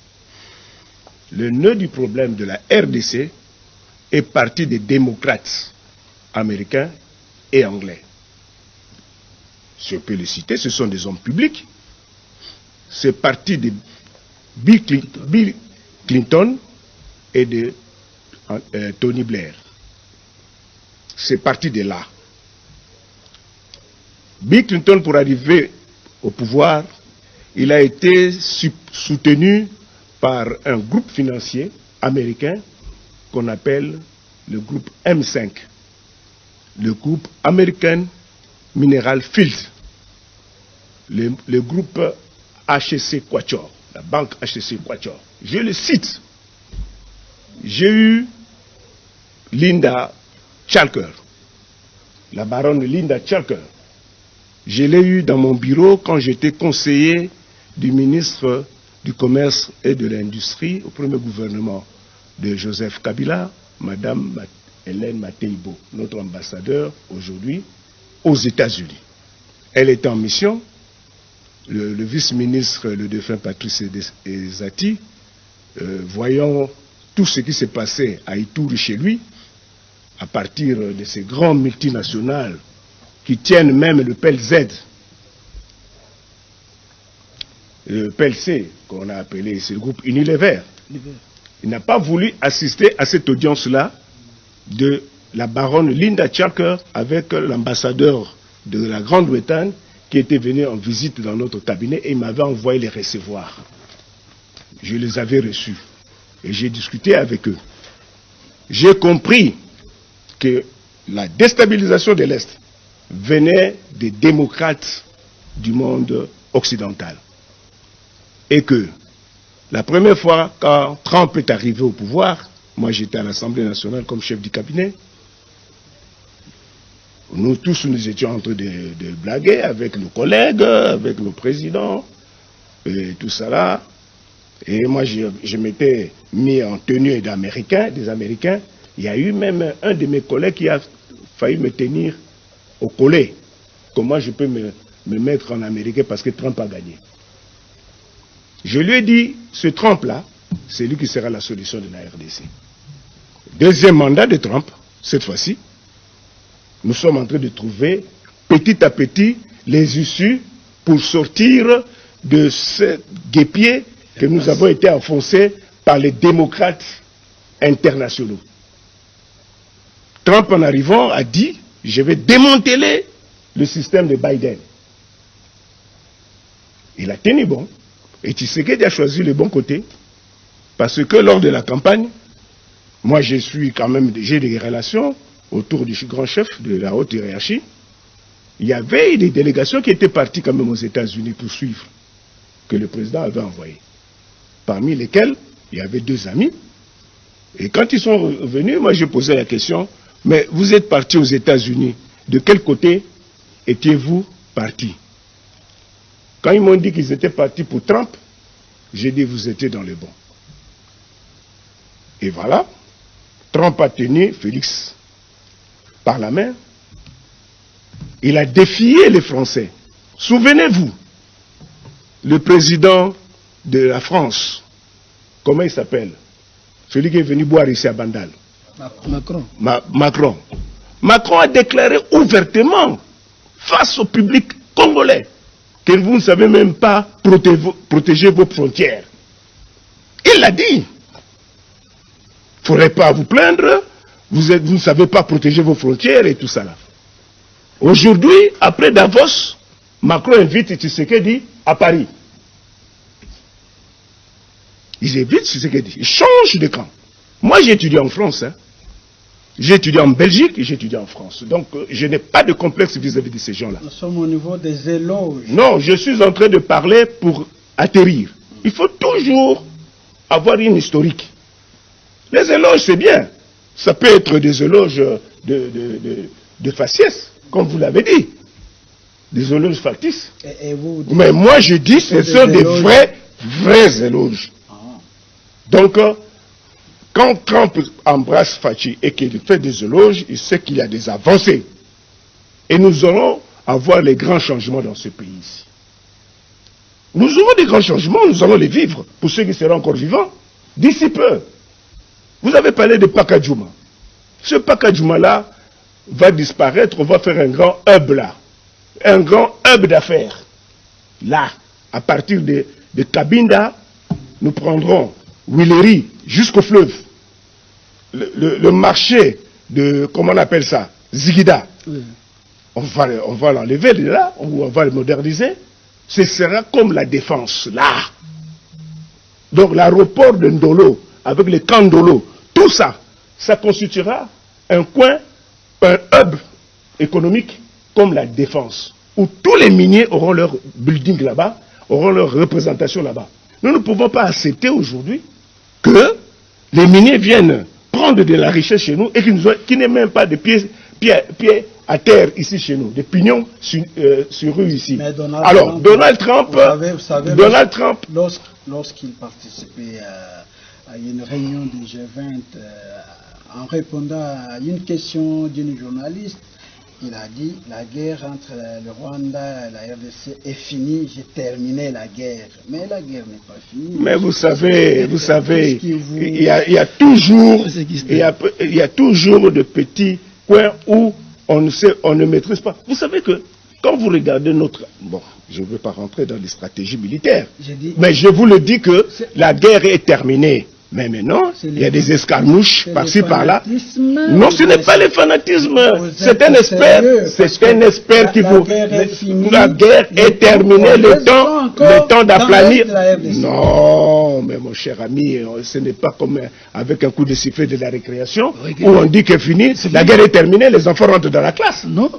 Le nœud du problème de la RDC est parti des démocrates américains et anglais. Je peux les citer, ce sont des hommes publics. C'est parti de Bill Clinton et de Tony Blair. C'est parti de là. Bill Clinton, pour arriver au pouvoir, il a été soutenu par un groupe financier américain qu'on appelle le groupe M5, le groupe American Mineral Field. le groupe HEC Quatuor, la banque HEC Quatuor. Je le cite. J'ai eu Linda Tchalker, la baronne Linda Tchalker. Je l'ai eu dans mon bureau quand j'étais conseiller du ministre du Commerce et de l'Industrie au premier gouvernement de Joseph Kabila, Madame Hélène Mateibo, notre ambassadeur aujourd'hui aux États-Unis. Elle était en mission. Le vice-ministre, le défunt Patrice Ezati, voyant tout ce qui s'est passé à Ituri chez lui, à partir de ces grandes multinationales qui tiennent même le PLZ, le PLC, qu'on a appelé, c'est le groupe Unilever. Il n'a pas voulu assister à cette audience-là de la baronne Linda Tchalker avec l'ambassadeur de la Grande-Bretagne qui était venu en visite dans notre cabinet et il m'avait envoyé les recevoir. Je les avais reçus et j'ai discuté avec eux. J'ai compris que la déstabilisation de l'Est venait des démocrates du monde occidental. Et que la première fois quand Trump est arrivé au pouvoir, moi j'étais à l'Assemblée nationale comme chef du cabinet, nous tous nous étions en train de blaguer avec nos collègues, avec nos présidents, et tout ça là. Et moi je m'étais mis en tenue des Américains. Il y a eu même un de mes collègues qui a failli me tenir au collet. Comment je peux me mettre en Américain parce que Trump a gagné. Je lui ai dit, ce Trump-là, c'est lui qui sera la solution de la RDC. Deuxième mandat de Trump, cette fois-ci, nous sommes en train de trouver petit à petit les issues pour sortir de ce guêpier que nous avons été enfoncés par les démocrates internationaux. Trump, en arrivant, a dit, je vais démanteler le système de Biden. Il a tenu bon. Et Tshisekedi a choisi le bon côté, parce que lors de la campagne, moi j'ai des relations autour du grand chef de la haute hiérarchie. Il y avait des délégations qui étaient parties quand même aux États-Unis pour suivre, que le président avait envoyé. Parmi lesquels, il y avait 2 amis. Et quand ils sont revenus, moi j'ai posé la question, mais vous êtes partis aux États-Unis, de quel côté étiez-vous partis? Quand ils m'ont dit qu'ils étaient partis pour Trump, j'ai dit vous étiez dans le bon. Et voilà, Trump a tenu Félix par la main. Il a défié les Français. Souvenez-vous, le président de la France, comment il s'appelle? Celui qui est venu boire ici à Bandal. Macron. Macron a déclaré ouvertement face au public congolais que vous ne savez même pas protéger vos frontières. Il l'a dit. Il ne faudrait pas vous plaindre, vous ne savez pas protéger vos frontières et tout ça là. Aujourd'hui, après Davos, Macron invite Tshisekedi à Paris. Il invite Tshisekedi, il change de camp. Moi j'ai étudié en France, hein. J'ai étudié en Belgique et j'ai étudié en France. Donc, je n'ai pas de complexe vis-à-vis de ces gens-là. Nous sommes au niveau des éloges. Non, je suis en train de parler pour atterrir. Il faut toujours avoir une historique. Les éloges, c'est bien. Ça peut être des éloges de faciès, comme vous l'avez dit. Des éloges factices. Mais moi, je dis que ce sont des vrais éloges. Ah. Donc, quand Trump embrasse Fachi et qu'il fait des éloges, il sait qu'il y a des avancées. Et nous allons avoir les grands changements dans ce pays ici. Nous aurons des grands changements, nous allons les vivre, pour ceux qui seront encore vivants, d'ici peu. Vous avez parlé de Pakadjouma. Ce Pakadjouma-là va disparaître, on va faire un grand hub là. Un grand hub d'affaires. Là, à partir de Cabinda, nous prendrons Willery jusqu'au fleuve. Le marché de, comment on appelle ça, Zigida, oui. On va l'enlever de là, on va le moderniser. Ce sera comme la défense, là. Donc l'aéroport de Ndolo, avec les camps Ndolo, tout ça, ça constituera un coin, un hub économique comme la défense. où tous les miniers auront leur building là-bas, auront leur représentation là-bas. Nous ne pouvons pas accepter aujourd'hui que les miniers viennent prendre de la richesse chez nous et qui n'aient même pas de pieds à terre ici chez nous, des pignons sur rue ici. Alors, Donald Trump, lorsqu'il participait à une réunion du G20, en répondant à une question d'une journaliste, il a dit la guerre entre le Rwanda et la RDC est finie, j'ai terminé la guerre. Mais la guerre n'est pas finie. Mais vous savez, il y a toujours de petits coins où on ne maîtrise pas. Vous savez que quand vous regardez bon, je ne veux pas rentrer dans les stratégies militaires, mais je vous le dis que la guerre est terminée. Mais maintenant, il y a des escarmouches par-ci, par-là. Non, ce n'est pas le fanatisme. C'est un expert qui vous... La guerre est terminée, le temps d'aplanir. Non, mais mon cher ami, ce n'est pas comme avec un coup de sifflet de la récréation, où on dit que fini, la guerre est terminée, les enfants rentrent dans la classe. Non.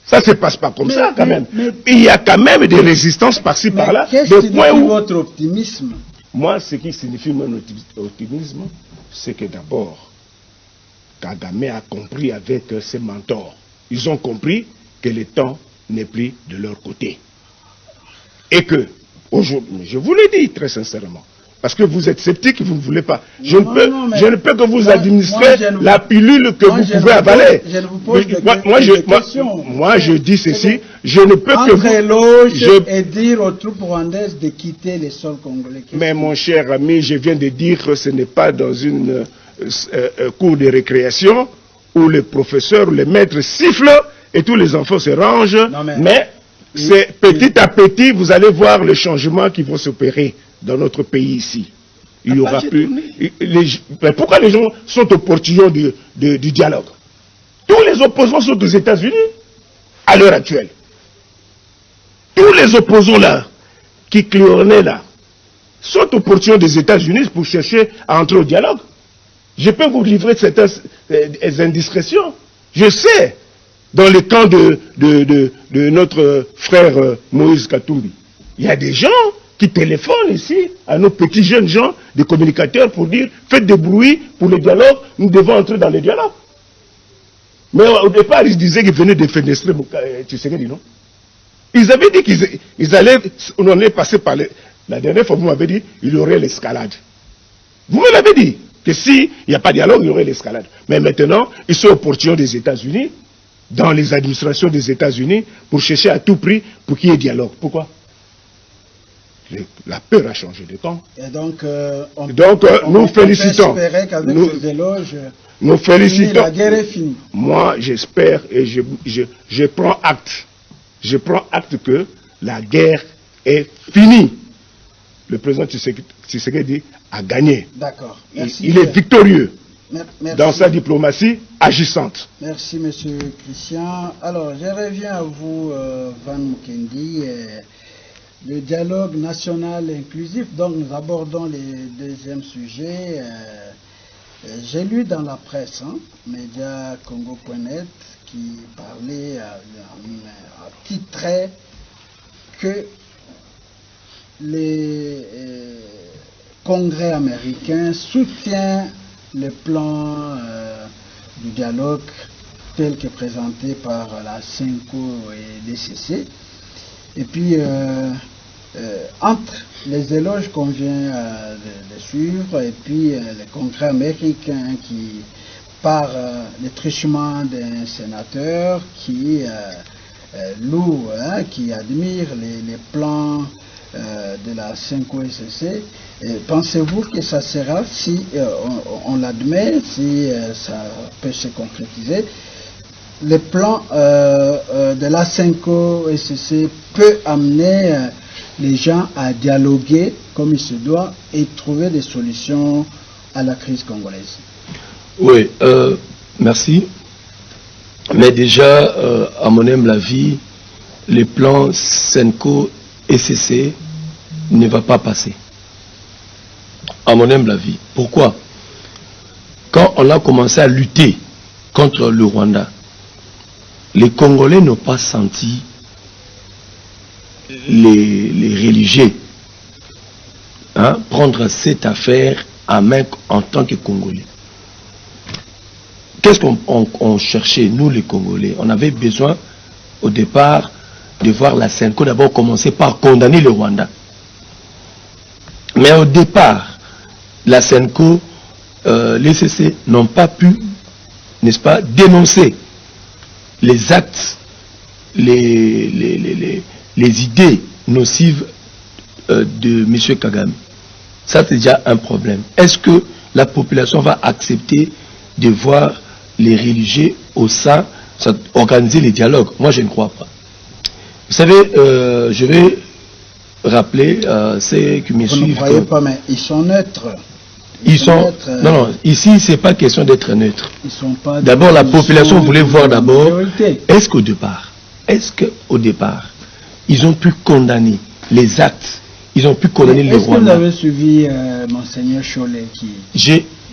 Ça ne se passe pas comme ça, quand même. Il y a quand même des résistances par-ci, par-là. Qu'est-ce que votre optimisme? Moi, ce qui signifie mon optimisme, c'est que d'abord, Kagame a compris avec ses mentors. Ils ont compris que le temps n'est plus de leur côté. Et que, aujourd'hui, je vous le dis très sincèrement, parce que vous êtes sceptique, vous ne voulez pas. Je ne peux que vous administrer la pilule que vous pouvez avaler. Moi, je dis ceci, je ne peux que vous... et dire aux troupes rwandaises de quitter les sols congolais. Mais mon cher ami, je viens de dire que ce n'est pas dans une cour de récréation où le professeur ou le maître siffle et tous les enfants se rangent. Mais c'est petit à petit, vous allez voir les changements qui vont s'opérer dans notre pays ici. Il y aura plus... Mais pourquoi les gens sont au portillon du dialogue? Tous les opposants sont aux États-Unis à l'heure actuelle. Tous les opposants là, qui claironnaient là, sont au portillon des États-Unis pour chercher à entrer au dialogue. Je peux vous livrer certaines indiscrétions. Je sais, dans le camp de notre frère Moïse Katumbi, il y a des gens qui téléphonent ici à nos petits jeunes gens, des communicateurs, pour dire faites des bruits pour le dialogue, nous devons entrer dans le dialogue. Mais au départ, ils disaient qu'ils venaient de fenestrer Tshisekedi, non? Ils avaient dit qu'ils allaient, on allait passer par la dernière fois, vous m'avez dit, il y aurait l'escalade. Vous me l'avez dit, que s'il n'y a pas de dialogue, il y aurait l'escalade. Mais maintenant, ils sont au portillon des États-Unis, dans les administrations des États-Unis, pour chercher à tout prix pour qu'il y ait dialogue. Pourquoi? La peur a changé de camp. Et donc, nous félicitons. Nous félicitons. La guerre est finie. Moi, j'espère et je prends acte. Je prends acte que la guerre est finie. Le président Tshisekedi a gagné. D'accord. Il est victorieux dans sa diplomatie agissante. Merci, monsieur Christian. Alors, je reviens à vous, Van Mukendi. Le dialogue national inclusif, donc nous abordons le deuxième sujet. J'ai lu dans la presse, média Congo.net, qui parlait à titre que les congrès américains soutiennent le plan du dialogue tel que présenté par la CENCO et l'ECC. Et puis, entre les éloges qu'on vient de suivre et puis le congrès américain qui, par le truchement d'un sénateur qui loue, qui admire les plans de la 5OSC, pensez-vous que ça sera, si on l'admet, si ça peut se concrétiser, le plan de la 5OSC peut amener les gens à dialoguer comme il se doit et trouver des solutions à la crise congolaise? Oui, merci. Mais déjà, à mon humble avis, le plan CENCO-ECC ne va pas passer. À mon humble avis. Pourquoi? Quand on a commencé à lutter contre le Rwanda, les Congolais n'ont pas senti les religieux prendre cette affaire en main en tant que Congolais. Qu'est-ce qu'on cherchait, nous les Congolais? On avait besoin au départ de voir la Senko d'abord commencer par condamner le Rwanda. Mais au départ, la Senko, les CC n'ont pas pu, n'est-ce pas, dénoncer les actes, les idées nocives de M. Kagame. Ça, c'est déjà un problème. Est-ce que la population va accepter de voir les religieux au sein, organiser les dialogues? Moi, je ne crois pas. Vous savez, je vais rappeler ceux qui me suivent. Vous ne croyez pas, mais ils sont neutres. Ils sont neutres, non, ici, c'est pas question d'être neutre. D'abord, la population voulait voir d'abord, est-ce qu'au départ, ils ont pu condamner les actes, ils ont pu condamner le Rwanda. Est-ce que vous avez suivi Monseigneur Cholet qui...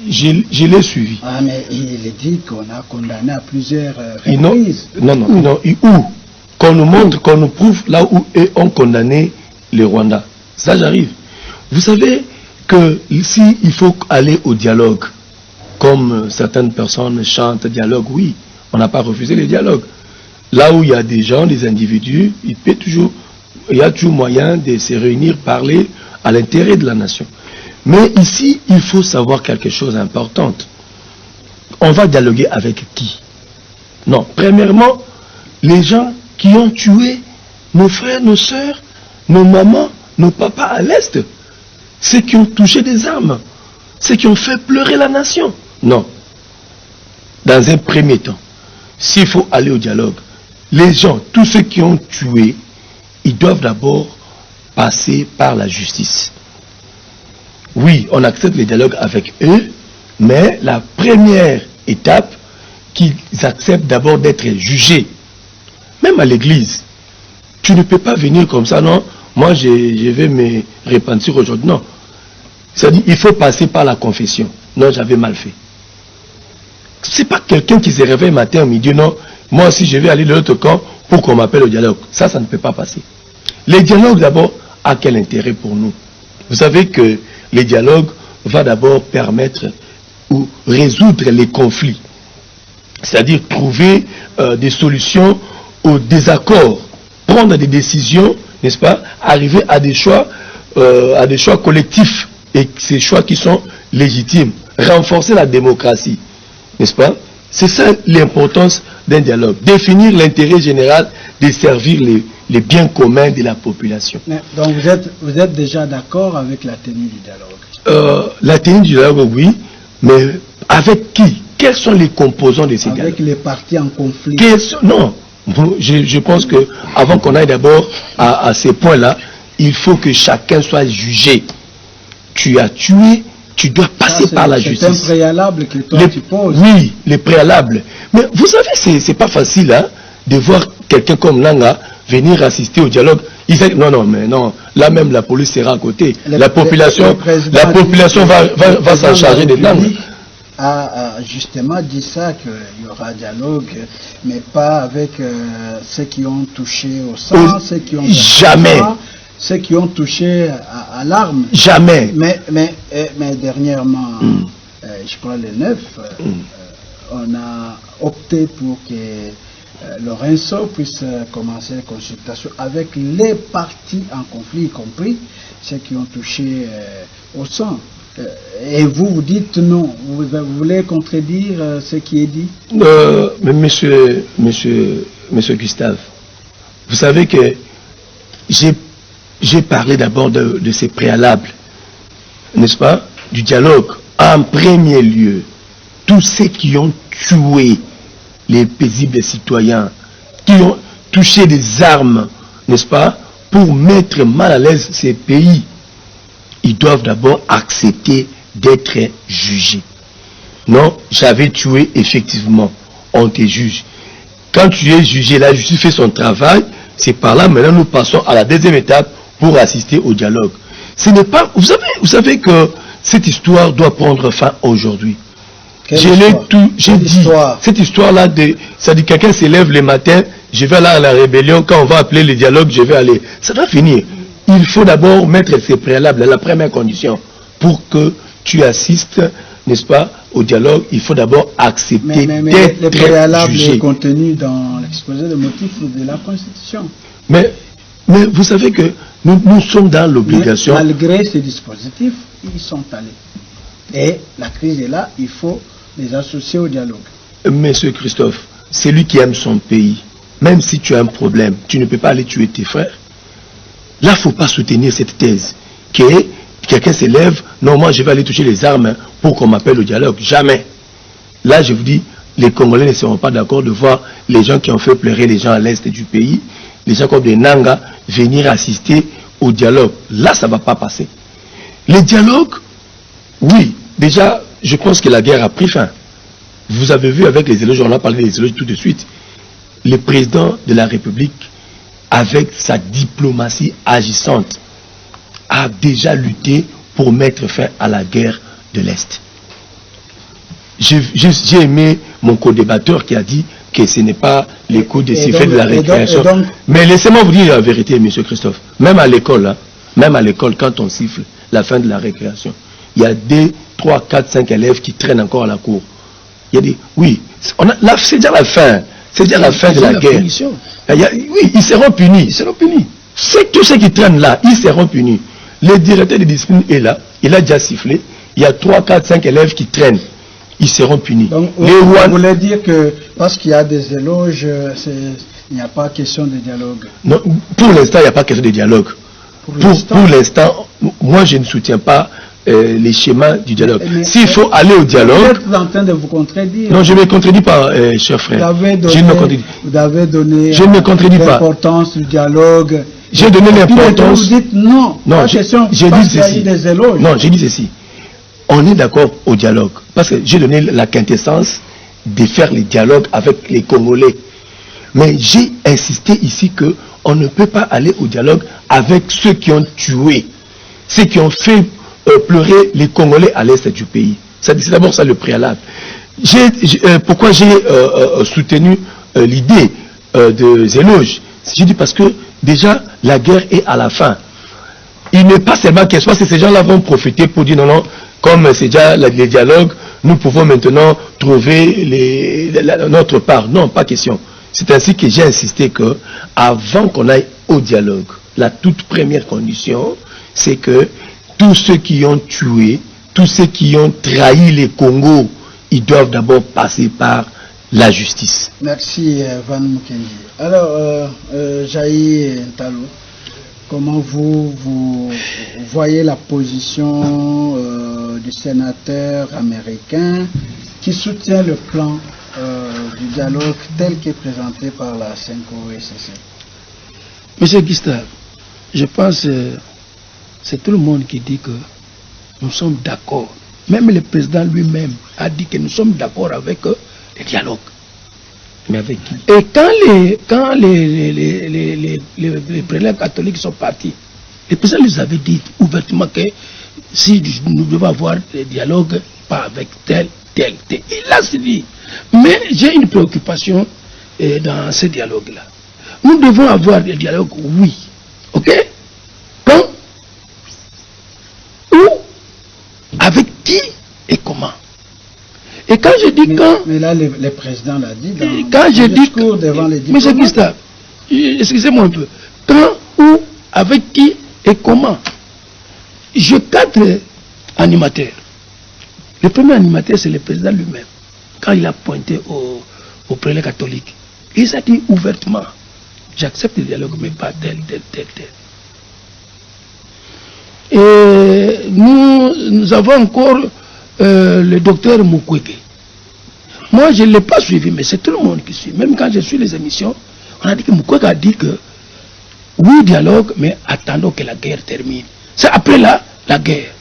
Je l'ai suivi. Ah, mais il dit qu'on a condamné à plusieurs reprises. Non, où? Qu'on nous montre, qu'on nous prouve là où ils ont condamné le Rwanda. Ça, j'arrive. Vous savez que ici, il faut aller au dialogue. Comme certaines personnes chantent dialogue, oui, on n'a pas refusé le dialogue. Là où il y a des gens, des individus, il y a toujours moyen de se réunir, parler à l'intérêt de la nation. Mais ici, il faut savoir quelque chose d'important. On va dialoguer avec qui? Non, premièrement, les gens qui ont tué nos frères, nos sœurs, nos mamans, nos papas à l'Est. Ceux qui ont touché des armes. Ceux qui ont fait pleurer la nation. Non. Dans un premier temps, s'il faut aller au dialogue, les gens, tous ceux qui ont tué, ils doivent d'abord passer par la justice. Oui, on accepte le dialogue avec eux, mais la première étape, qu'ils acceptent d'abord d'être jugés. Même à l'église, tu ne peux pas venir comme ça, non? Moi, je vais me repentir aujourd'hui. Non. C'est-à-dire, il faut passer par la confession. Non, j'avais mal fait. C'est pas quelqu'un qui se réveille matin, midi, non. Moi aussi, je vais aller de l'autre camp pour qu'on m'appelle au dialogue. Ça ne peut pas passer. Les dialogues, d'abord, a quel intérêt pour nous? Vous savez que les dialogues vont d'abord permettre ou résoudre les conflits. C'est-à-dire trouver des solutions aux désaccords, prendre des décisions, n'est-ce pas, arriver à des choix collectifs et ces choix qui sont légitimes, renforcer la démocratie, n'est-ce pas? C'est ça l'importance d'un dialogue, définir l'intérêt général de servir les biens communs de la population. Donc vous êtes déjà d'accord avec la tenue du dialogue? La tenue du dialogue, oui, mais avec qui? Quels sont les composants de ces dialogues? Avec les partis en conflit? Non. Je pense que avant qu'on aille d'abord à ces points-là, il faut que chacun soit jugé. Tu as tué, tu dois passer par la justice. C'est un préalable que toi tu poses. Oui, les préalables. Mais vous savez, c'est pas facile de voir quelqu'un comme Nanga venir assister au dialogue. Il dit non, mais non, là même la police sera à côté. La population va s'en charger de Nanga. A justement dit ça, qu'il y aura dialogue, mais pas avec ceux qui ont touché au sang, ceux qui ont jamais, ceux qui ont touché à l'arme. Jamais. Mais dernièrement, je crois le 9, on a opté pour que Lorenzo puisse commencer les consultations avec les partis en conflit, y compris ceux qui ont touché au sang. Et vous dites non, vous voulez contredire ce qui est dit? Mais monsieur Gustave, vous savez que j'ai parlé d'abord de ces préalables, n'est-ce pas, du dialogue. En premier lieu, tous ceux qui ont tué les paisibles citoyens, qui ont touché des armes, n'est-ce pas, pour mettre mal à l'aise ces pays, ils doivent d'abord accepter d'être jugés. Non, j'avais tué, effectivement, on te juge. Quand tu es jugé, la justice fait son travail, c'est par là, maintenant nous passons à la deuxième étape pour assister au dialogue. Ce n'est pas, vous savez que cette histoire doit prendre fin aujourd'hui. J'ai dit, cette histoire-là, c'est-à-dire quelqu'un se lève le matin, je vais aller à la rébellion, quand on va appeler le dialogue, je vais aller. Ça va finir. Il faut d'abord mettre ces préalables, la première condition, pour que tu assistes, n'est-ce pas, au dialogue, il faut d'abord accepter d'être les préalables jugé. contenus dans l'exposé de motifs de la Constitution. Mais vous savez que nous sommes dans l'obligation. Malgré ces dispositifs, ils sont allés. Et la crise est là, il faut les associer au dialogue. Monsieur Christophe, c'est lui qui aime son pays. Même si tu as un problème, tu ne peux pas aller tuer tes frères. Là, il ne faut pas soutenir cette thèse. Que quelqu'un s'élève, non, moi je vais aller toucher les armes pour qu'on m'appelle au dialogue. Jamais. Là, je vous dis, les Congolais ne seront pas d'accord de voir les gens qui ont fait pleurer les gens à l'est du pays, les gens comme des Nanga, venir assister au dialogue. Là, ça ne va pas passer. Les dialogues, oui, déjà, je pense que la guerre a pris fin. Vous avez vu avec les éloges, on a parlé des éloges tout de suite, le président de la République, avec sa diplomatie agissante, a déjà lutté pour mettre fin à la guerre de l'Est. J'ai aimé mon co-débatteur qui a dit que ce n'est pas les coups de sifflet de la récréation. Mais laissez-moi vous dire la vérité, monsieur Christophe. Même à l'école, hein, même à l'école, quand on siffle la fin de la récréation, il y a 2, 3, 4, 5 élèves qui traînent encore à la cour. Il y a des... Oui, c'est déjà la fin. C'est déjà la fin de la guerre. Oui, ils seront punis. Ils seront punis. Tous ceux qui traînent là, ils seront punis. Le directeur de discipline est là. Il a déjà sifflé. Il y a 3, 4, 5 élèves qui traînent. Ils seront punis. Donc, vous voulez dire que parce qu'il y a des éloges, il n'y a pas question de dialogue? Non, pour l'instant, il n'y a pas question de dialogue. Pour l'instant, moi, je ne soutiens pas les schémas du dialogue. S'il faut aller au dialogue... Vous êtes en train de vous contredire. Non, je ne me contredis pas, cher frère. Vous avez donné l'importance du dialogue. J'ai donné l'importance... Vous dites non. Non, j'ai dit ceci. Non, j'ai dit ceci. On est d'accord au dialogue. Parce que j'ai donné la quintessence de faire le dialogue avec les Congolais. Mais j'ai insisté ici qu'on ne peut pas aller au dialogue avec ceux qui ont tué, ceux qui ont fait pleurer les Congolais à l'est du pays. C'est d'abord ça le préalable. Pourquoi j'ai soutenu l'idée des éloges? J'ai dit parce que déjà la guerre est à la fin. Il n'est pas seulement question, parce que ces gens-là vont profiter pour dire non, non, comme c'est déjà les dialogues, nous pouvons maintenant trouver notre part. Non, pas question. C'est ainsi que j'ai insisté que avant qu'on aille au dialogue, la toute première condition, c'est que tous ceux qui ont tué, tous ceux qui ont trahi les Congos, ils doivent d'abord passer par la justice. Merci Van Mukendi. Alors, Jaï Ntalo, comment vous voyez la position du sénateur américain qui soutient le plan du dialogue tel qu'est présenté par la CENCO-ECC? Monsieur Gustave, je pense c'est tout le monde qui dit que nous sommes d'accord. Même le président lui-même a dit que nous sommes d'accord avec le dialogue. Mais avec qui? Et quand les prélèves catholiques sont partis, le président les avait dit ouvertement que si nous devons avoir le dialogue, pas avec tel. Il l'a dit. Mais j'ai une préoccupation dans ce dialogue-là. Nous devons avoir le dialogue, oui. Ok? Quand? Où? Avec qui et comment? Et quand je dis Mais là, le président l'a dit dans le discours devant les diplomates. Monsieur Gustave, excusez-moi un peu. Quand, où, avec qui et comment? J'ai 4 animateurs. Le premier animateur, c'est le président lui-même. Quand il a pointé au prélève catholique, il a dit ouvertement, j'accepte le dialogue, mais pas tel. Et nous avons encore le docteur Mukwege. Moi, je ne l'ai pas suivi, mais c'est tout le monde qui suit. Même quand je suis les émissions, on a dit que Mukwege a dit que oui, dialogue, mais attendons que la guerre termine. C'est après la guerre.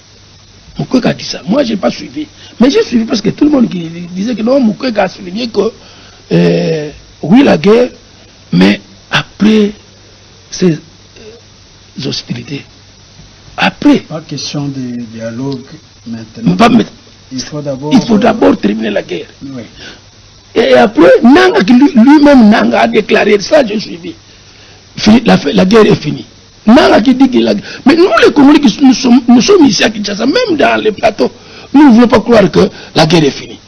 Mukwege a dit ça. Moi, je n'ai pas suivi. Mais j'ai suivi parce que tout le monde qui disait que non, Mukwege a souligné que oui, la guerre, mais après ces hostilités. Après. Pas question de dialogue maintenant. Il faut d'abord terminer la guerre. Oui. Et après, Nanga, lui-même, Nanga a déclaré, ça j'ai suivi, la guerre est finie. Nanga qui dit que la guerre... Mais nous, les Congolais, nous sommes ici à Kinshasa, même dans les plateaux, nous ne voulons pas croire que la guerre est finie.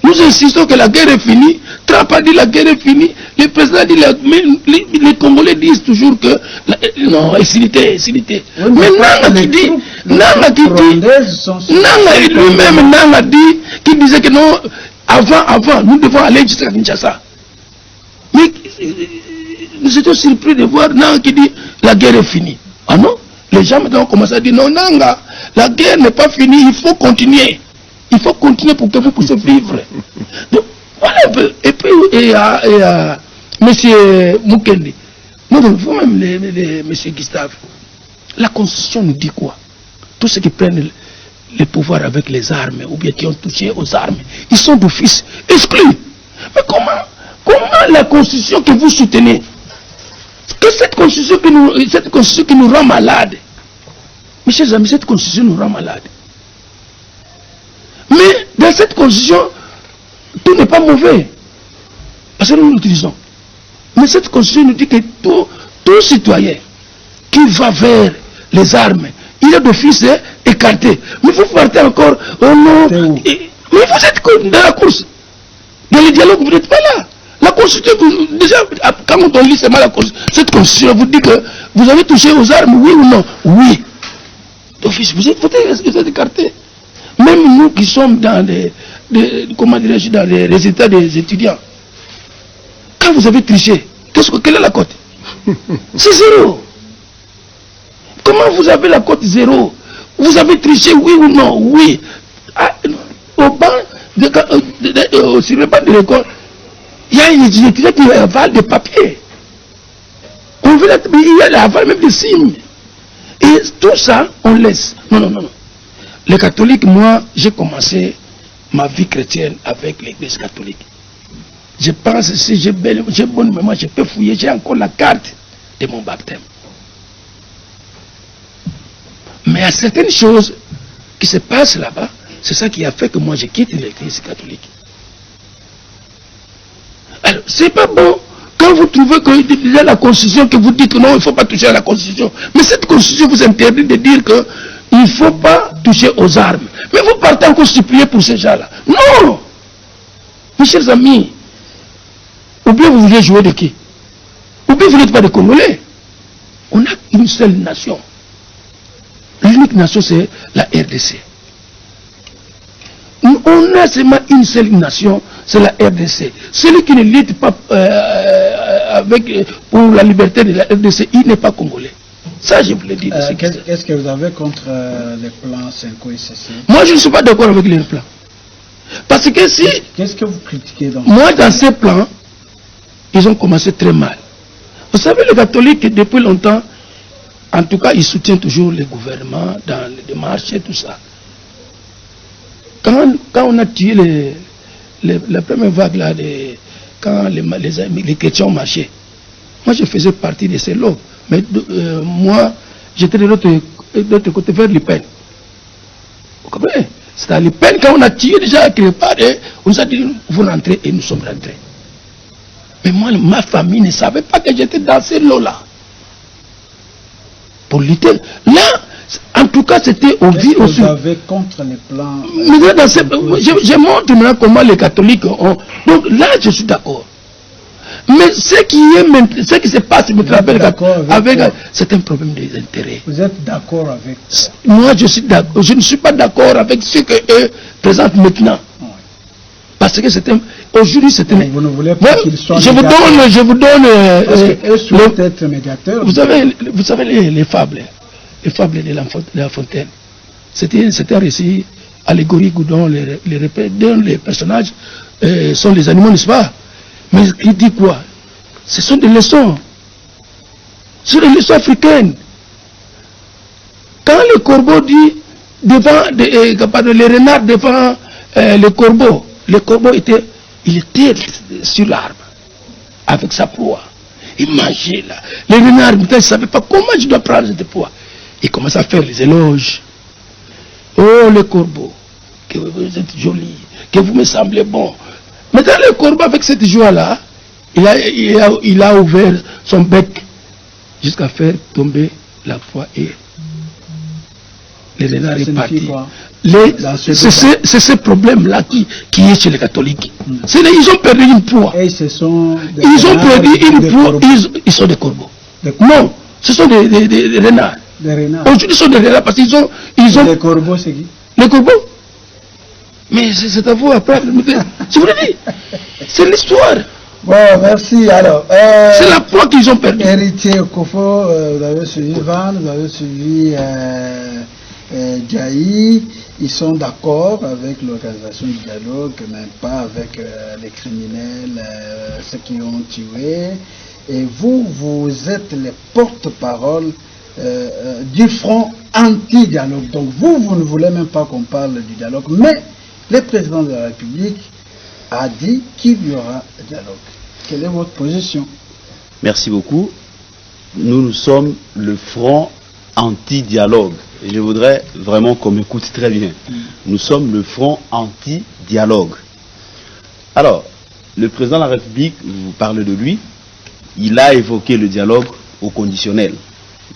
Nous insistons que la guerre est finie. Trump a dit la guerre est finie. Le président dit mais les Congolais disent toujours que non, hostilité. Oui, mais Nanga qui dit, Nanga lui-même Nanga dit, qui disait que non, avant, nous devons aller jusqu'à Kinshasa. Mais nous étions surpris de voir Nanga qui dit la guerre est finie. Ah non, les gens maintenant ont commencé à dire non, Nanga, la guerre n'est pas finie, il faut continuer. Il faut continuer pour que vous puissiez vivre. Donc, voilà un peu. Et puis, M. Mukendi, vous-même, M. Gustave, la Constitution nous dit quoi? Tous ceux qui prennent le pouvoir avec les armes, ou bien qui ont touché aux armes, ils sont d'office exclus. Mais comment la Constitution que vous soutenez, que cette Constitution qui nous rend malades, mes chers amis, cette Constitution nous rend malades. Mais dans cette constitution, tout n'est pas mauvais. Parce que nous l'utilisons. Mais cette constitution nous dit que tout citoyen qui va vers les armes, il est d'office écarté. Mais vous partez encore, oh non. Mais vous êtes dans la course. Dans les dialogues, vous n'êtes pas là. La constitution, déjà, quand on lit seulement cette constitution, vous dit que vous avez touché aux armes, oui ou non? Oui. D'office, vous êtes écarté. Même nous qui sommes dans dans les résultats des étudiants, quand vous avez triché, quelle est la cote? C'est 0. Comment vous avez la cote 0? Vous avez triché, oui ou non? Oui. Au banc, sur le banc de l'école, il y a une étudiant qui avale des papiers. Il y a l'aval même des signes. Et tout ça, on laisse. Non. Les catholiques, moi, j'ai commencé ma vie chrétienne avec l'église catholique. Je pense, si j'ai bonne mémoire, je peux fouiller, j'ai encore la carte de mon baptême. Mais il y a certaines choses qui se passent là-bas, c'est ça qui a fait que moi je quitte l'église catholique. Alors, c'est pas bon quand vous trouvez qu'il y a la constitution que vous dites que non, il ne faut pas toucher à la constitution. Mais cette constitution vous interdit de dire que il ne faut pas toucher aux armes. Mais vous partez encore supplier pour ces gens-là. Non! Mes chers amis, ou bien vous voulez jouer de qui? Ou bien vous n'êtes pas des Congolais. On a une seule nation. L'unique nation, c'est la RDC. On a seulement une seule nation, c'est la RDC. Celui qui ne lutte pas pour la liberté de la RDC, il n'est pas Congolais. Ça, je vous l'ai dit. Qu'est-ce que vous avez contre les plans 5 et ceci? Moi, je ne suis pas d'accord avec les plans. Parce que si... Qu'est-ce que vous critiquez donc? Moi, dans ces plans, ils ont commencé très mal. Vous savez, les catholiques, depuis longtemps, en tout cas, ils soutiennent toujours les gouvernements dans les démarches et tout ça. Quand on a tué la première vague là, quand les chrétiens ont marché, moi, je faisais partie de ces lots. Mais moi, j'étais de l'autre côté, vers Le Pen. Vous comprenez? C'était à Le Pen, quand on a tué déjà quelque part, on nous a dit, vous rentrez, et nous sommes rentrés. Mais moi, ma famille ne savait pas que j'étais dans ces lots-là. Pour lutter. Là, en tout cas, c'était au vu aussi. Vous avez contre les plans. Je montre maintenant comment les catholiques ont. Donc là, je suis d'accord. Mais ce qui se passe c'est un problème des intérêts. Vous êtes d'accord avec ça? Moi, je ne suis pas d'accord avec ce qu'eux présentent maintenant. Oui. Parce que aujourd'hui, c'est un... Vous ne voulez pas qu'ils soient je vous donne... Parce qu'eux souhaitent être médiateurs. Vous savez les fables de La Fontaine. C'était un récit allégorique dont les personnages sont les animaux, n'est-ce pas? Mais il dit quoi? Ce sont des leçons. Ce sont des leçons africaines. Quand le corbeau dit devant, les renards devant le corbeau était sur l'arbre avec sa proie. Il mangeait là. Les renards ne savaient pas comment je dois prendre cette proie. Il commence à faire les éloges. Oh le corbeau, que vous êtes joli, que vous me semblez bon. Maintenant, le Corbeau, avec cette joie-là, il a ouvert son bec jusqu'à faire tomber la foi et les renards est parti. C'est ce problème-là qui est chez les catholiques. Ils ont perdu une proie. Et ce sont ils ont perdu une proie. Ils sont des corbeaux. Non, ce sont des renards. Des renards. Aujourd'hui, ce sont des renards parce qu'ils ont. Les corbeaux, c'est qui? Les corbeaux. Mais c'est à vous après. Je vous le dis. C'est l'histoire. Bon, merci. Alors, c'est la proie qu'ils ont perdue. Héritier Okofo, vous avez suivi Van, vous avez suivi Djaï. Ils sont d'accord avec l'organisation du dialogue, mais pas avec les criminels, ceux qui ont tué. Et vous, vous êtes les porte-parole du front anti-dialogue. Donc vous ne voulez même pas qu'on parle du dialogue, mais le président de la République a dit qu'il y aura dialogue. Quelle est votre position? Merci beaucoup. Nous sommes le front anti-dialogue. Et je voudrais vraiment qu'on m'écoute très bien. Nous sommes le front anti-dialogue. Alors, le président de la République, vous parlez de lui, il a évoqué le dialogue au conditionnel.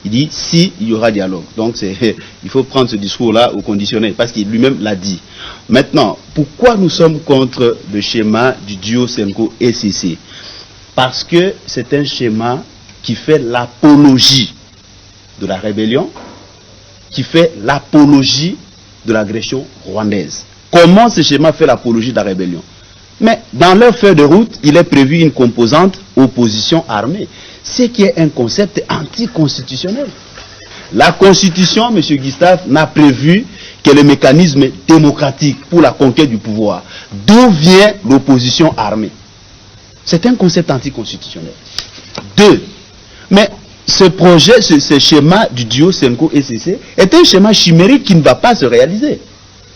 Il dit si il y aura dialogue. Donc il faut prendre ce discours-là au conditionnel, parce qu'il lui-même l'a dit. Maintenant, pourquoi nous sommes contre le schéma du duo Senko-ECC? Parce que c'est un schéma qui fait l'apologie de la rébellion, qui fait l'apologie de l'agression rwandaise. Comment ce schéma fait l'apologie de la rébellion? Mais dans leur feuille de route, il est prévu une composante opposition armée, ce qui est un concept anticonstitutionnel. La Constitution, M. Gustave, n'a prévu que le mécanisme démocratique pour la conquête du pouvoir. D'où vient l'opposition armée? C'est un concept anticonstitutionnel. Deux, mais ce projet, ce schéma du duo Senko-ECC est un schéma chimérique qui ne va pas se réaliser.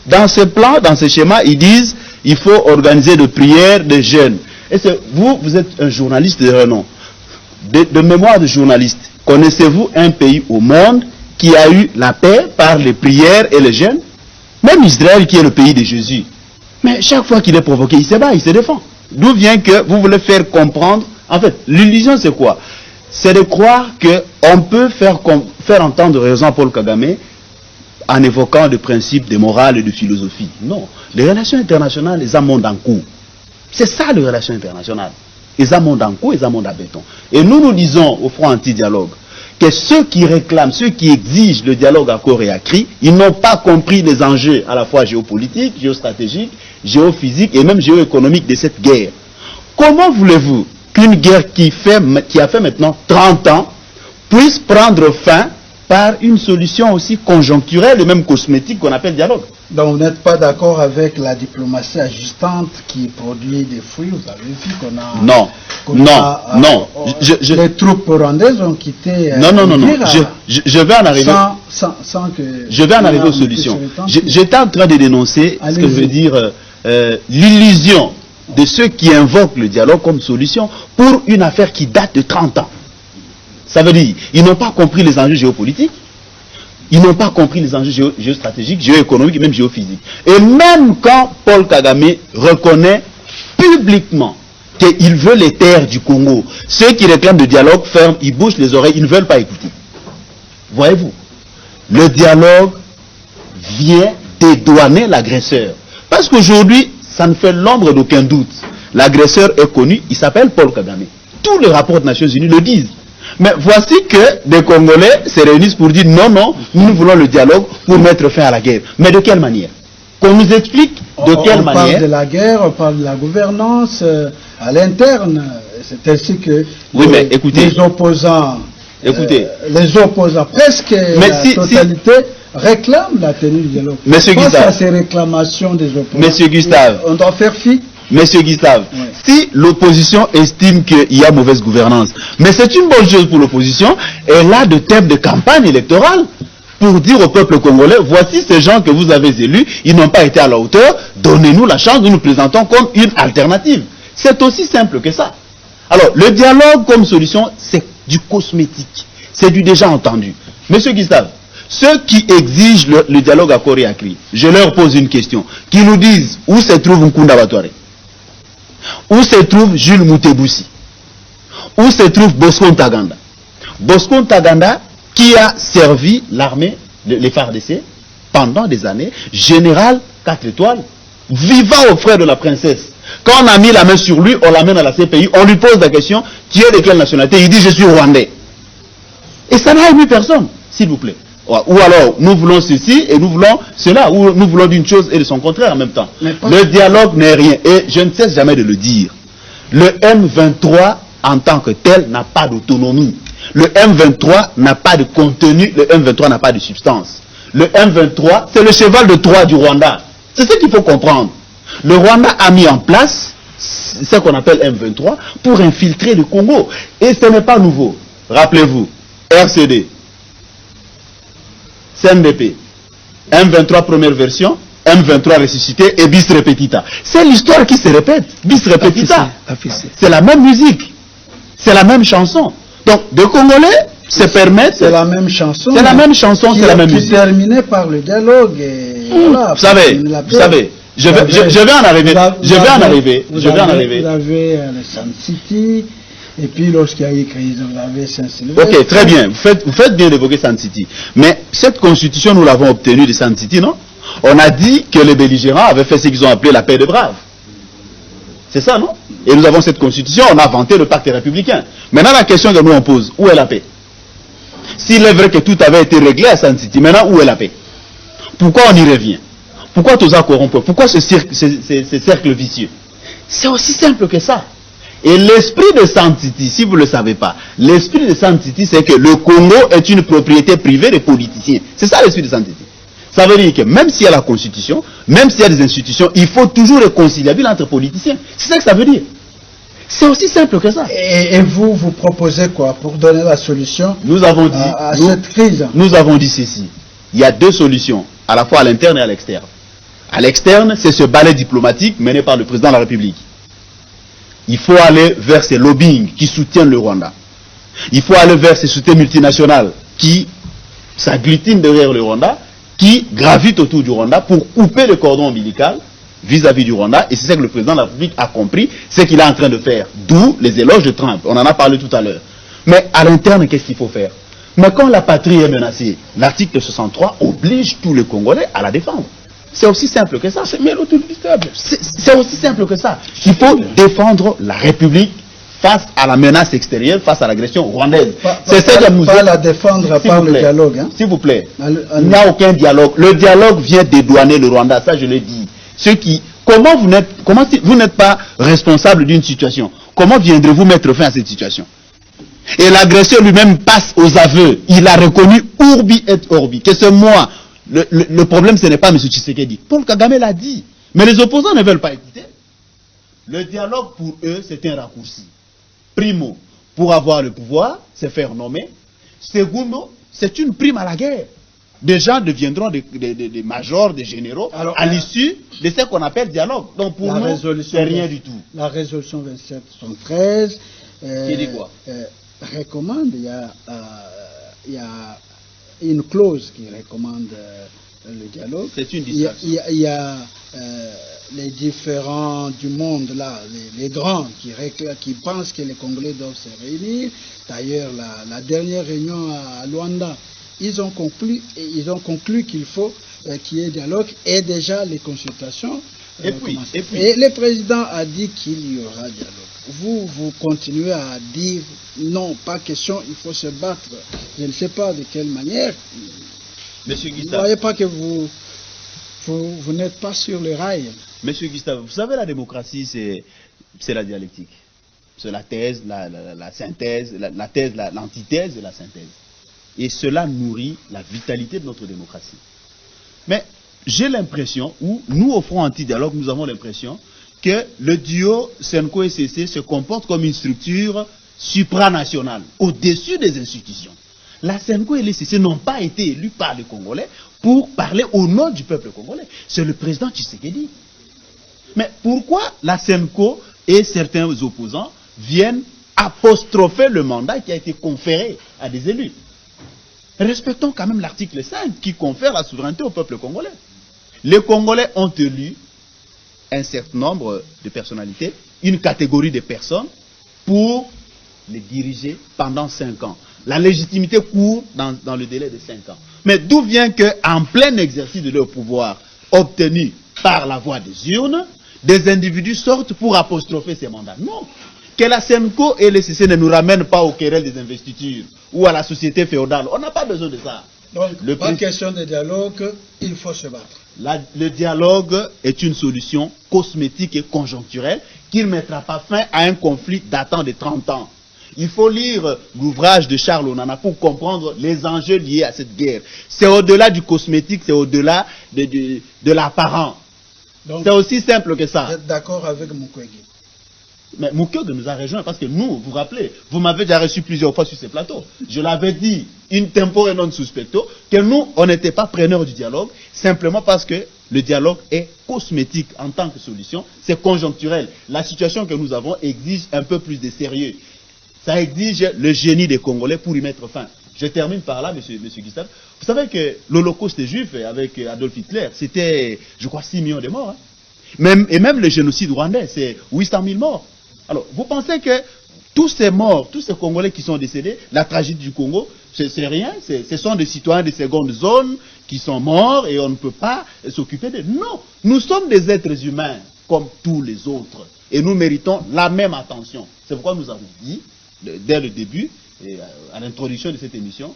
Dans ce plan, dans ce schéma, ils disent il faut organiser des prières des jeunes. Et vous êtes un journaliste de renom. De mémoire de journaliste, connaissez-vous un pays au monde qui a eu la paix par les prières et les jeûnes? Même Israël qui est le pays de Jésus. Mais chaque fois qu'il est provoqué, il se bat, il se défend. D'où vient que vous voulez faire comprendre? En fait, l'illusion c'est quoi? C'est de croire qu'on peut faire entendre raison à Paul Kagame en évoquant le principe de morale et de philosophie. Non. Les relations internationales, les amont en cours. C'est ça les relations internationales. Les amont en cours, les amont à béton. Et nous disons au front anti-dialogue que ceux qui réclament, ceux qui exigent le dialogue à corps et à cri, ils n'ont pas compris les enjeux à la fois géopolitiques, géostratégiques, géophysiques et même géoéconomiques de cette guerre. Comment voulez-vous qu'une guerre qui a fait maintenant 30 ans puisse prendre fin par une solution aussi conjoncturelle et même cosmétique qu'on appelle dialogue? Donc vous n'êtes pas d'accord avec la diplomatie ajustante qui produit des fruits? Vous avez vu qu'on a... Non. Les troupes rwandaises ont quitté... Non. Je vais en arriver... Sans que... Je vais en arriver aux solutions. J'étais en train de dénoncer ce que je veux dire, l'illusion de ceux qui invoquent le dialogue comme solution pour une affaire qui date de 30 ans. Ça veut dire, ils n'ont pas compris les enjeux géopolitiques, ils n'ont pas compris les enjeux géostratégiques, géoéconomiques et même géophysiques. Et même quand Paul Kagame reconnaît publiquement qu'il veut les terres du Congo, ceux qui réclament le dialogue ferment, ils bouchent les oreilles, ils ne veulent pas écouter. Voyez-vous, le dialogue vient dédouaner l'agresseur. Parce qu'aujourd'hui, ça ne fait l'ombre d'aucun doute. L'agresseur est connu, il s'appelle Paul Kagame. Tous les rapports des Nations Unies le disent. Mais voici que des Congolais se réunissent pour dire non, nous voulons le dialogue pour mettre fin à la guerre. Mais de quelle manière? Qu'on nous explique de quelle manière. On parle de la guerre, on parle de la gouvernance à l'interne. C'est ainsi que les opposants, presque la totalité, réclament la tenue du dialogue. Monsieur Face Gustave, à ces réclamations des opposants, Monsieur Gustave, on doit faire fi. Monsieur Gustave, si l'opposition estime qu'il y a mauvaise gouvernance, mais c'est une bonne chose pour l'opposition, elle a de thèmes de campagne électorale pour dire au peuple congolais, voici ces gens que vous avez élus, ils n'ont pas été à la hauteur, donnez-nous la chance, nous nous présentons comme une alternative. C'est aussi simple que ça. Alors, le dialogue comme solution, c'est du cosmétique, c'est du déjà entendu. Monsieur Gustave, ceux qui exigent le dialogue à corps et à cri, je leur pose une question, qui nous disent où se trouve Nkunda Batware. où se trouve Jules Moutebousi, où se trouve Bosco Ntaganda. Bosco Ntaganda qui a servi l'armée, les FARDC, pendant des années, général 4 étoiles, vivant aux frères de la princesse. Quand on a mis la main sur lui, on l'amène à la CPI, on lui pose la question, tu es de quelle nationalité? Il dit, je suis rwandais. Et ça n'a ému personne, s'il vous plaît. Ou alors, nous voulons ceci et nous voulons cela, ou nous voulons d'une chose et de son contraire en même temps. Le dialogue n'est rien, et je ne cesse jamais de le dire. Le M23, en tant que tel, n'a pas d'autonomie. Le M23 n'a pas de contenu, le M23 n'a pas de substance. Le M23, c'est le cheval de Troie du Rwanda. C'est ce qu'il faut comprendre. Le Rwanda a mis en place ce qu'on appelle M23 pour infiltrer le Congo. Et ce n'est pas nouveau. Rappelez-vous, RCD, CNDP, M23 première version, M23 ressuscité et bis repetita. C'est l'histoire qui se répète. Bis repetita. C'est la même musique. C'est la même chanson. Donc, des Congolais se permettent... C'est la même chanson. C'est la même chanson, c'est la même musique. Qui terminait par le dialogue. Et voilà, vous savez, je vais en arriver. Vous avez le Sun City, et puis lorsqu'il y a eu crise, vous avez Saint-Sylvestre. Ok, très bien. Vous faites bien d'évoquer Sun City. Mais cette constitution, nous l'avons obtenue de Sun City, non? On a dit que les belligérants avaient fait ce qu'ils ont appelé la paix des braves. C'est ça, non? Et nous avons cette constitution, on a vanté le pacte républicain. Maintenant, la question que nous on pose, où est la paix? S'il est vrai que tout avait été réglé à Sun City, maintenant, où est la paix? Pourquoi on y revient? Pourquoi tous à corrompre? Pourquoi ce cercle vicieux? C'est aussi simple que ça. Et l'esprit de Sun City, si vous ne le savez pas, l'esprit de Sun City, c'est que le Congo est une propriété privée des politiciens. C'est ça l'esprit de Sun City. Ça veut dire que même s'il y a la constitution, même s'il y a des institutions, il faut toujours réconciliable entre politiciens. C'est ça que ça veut dire. C'est aussi simple que ça. Et vous proposez quoi pour donner la solution nous avons dit, à cette crise? Nous avons dit ceci. Il y a deux solutions, à la fois à l'interne et à l'externe. À l'externe, c'est ce ballet diplomatique mené par le président de la République. Il faut aller vers ces lobbying qui soutiennent le Rwanda. Il faut aller vers ces sociétés multinationales qui s'agglutinent derrière le Rwanda, qui gravitent autour du Rwanda pour couper le cordon ombilical vis-à-vis du Rwanda. Et c'est ça que le président de la République a compris, c'est qu'il est en train de faire. D'où les éloges de Trump. On en a parlé tout à l'heure. Mais à l'interne, qu'est-ce qu'il faut faire? Mais quand la patrie est menacée, l'article 63 oblige tous les Congolais à la défendre. C'est aussi simple que ça. C'est aussi simple que ça. Il faut défendre la République face à la menace extérieure, face à l'agression rwandaise. C'est ça que nous pas la défendre par le dialogue. Hein? S'il vous plaît. Il n'y a aucun dialogue. Le dialogue vient dédouaner le Rwanda, ça je le dis. Comment vous n'êtes pas responsable d'une situation? Comment viendrez-vous mettre fin à cette situation? Et l'agresseur lui-même passe aux aveux. Il a reconnu Urbi et Orbi. Que c'est moi. Le problème, ce n'est pas M. Tshisekedi. Paul Kagame l'a dit. Mais les opposants ne veulent pas écouter. Le dialogue, pour eux, c'est un raccourci. Primo, pour avoir le pouvoir, c'est faire nommer. Secondo, c'est une prime à la guerre. Des gens deviendront des majors, des généraux, à l'issue de ce qu'on appelle dialogue. Donc pour nous, c'est rien du tout. La résolution 2773 qui dit quoi? Recommande, il y a une clause qui recommande le dialogue. C'est une distraction. Il y a les différents du monde là, les grands qui pensent que les Congolais doivent se réunir. D'ailleurs, la dernière réunion à Luanda, ils ont conclu qu'il faut qu'il y ait dialogue et déjà les consultations. Et le président a dit qu'il y aura dialogue. Vous continuez à dire non, pas question, il faut se battre. Je ne sais pas de quelle manière. Monsieur Gustave, vous ne voyez pas que vous n'êtes pas sur le rail. Monsieur Gustave, vous savez, la démocratie, c'est la dialectique. C'est la thèse, la synthèse, la thèse, l'antithèse et la synthèse. Et cela nourrit la vitalité de notre démocratie. Mais j'ai l'impression, ou nous au Front Anti-Dialogue, nous avons l'impression que le duo Senko et CC se comporte comme une structure supranationale, au-dessus des institutions. La Senko et les CC n'ont pas été élus par les Congolais pour parler au nom du peuple congolais. C'est le président Tshisekedi. Mais pourquoi la Senko et certains opposants viennent apostropher le mandat qui a été conféré à des élus? Respectons quand même l'article 5 qui confère la souveraineté au peuple congolais. Les Congolais ont élu un certain nombre de personnalités une catégorie de personnes pour les diriger pendant 5 ans. La légitimité court dans le délai de 5 ans. Mais d'où vient qu'en plein exercice de leur pouvoir obtenu par la voie des urnes, des individus sortent pour apostropher ces mandats? Non. Que la SEMCO et le CC ne nous ramènent pas au querelle des investitures ou à la société féodale. On n'a pas besoin de ça. Donc, pas question de dialogue, il faut se battre. Le dialogue est une solution cosmétique et conjoncturelle qui ne mettra pas fin à un conflit datant de 30 ans. Il faut lire l'ouvrage de Charles Onana pour comprendre les enjeux liés à cette guerre. C'est au-delà du cosmétique, c'est au-delà de l'apparent. C'est aussi simple que ça. Vous êtes d'accord avec Mukwege? Mais Mukwege nous a rejoint parce que nous, vous vous rappelez, vous m'avez déjà reçu plusieurs fois sur ces plateaux. Je l'avais dit, in tempore non suspecto, que nous, on n'était pas preneurs du dialogue, simplement parce que le dialogue est cosmétique en tant que solution, c'est conjoncturel. La situation que nous avons exige un peu plus de sérieux. Ça exige le génie des Congolais pour y mettre fin. Je termine par là, monsieur Gustave. Vous savez que l'Holocauste juif avec Adolf Hitler, c'était, je crois, 6 millions de morts. Hein. Et même le génocide rwandais, c'est 800 000 morts. Alors, vous pensez que tous ces morts, tous ces Congolais qui sont décédés, la tragédie du Congo, c'est rien, ce sont des citoyens de seconde zone qui sont morts et on ne peut pas s'occuper d'eux. Non, nous sommes des êtres humains comme tous les autres et nous méritons la même attention. C'est pourquoi nous avons dit, dès le début, et à l'introduction de cette émission,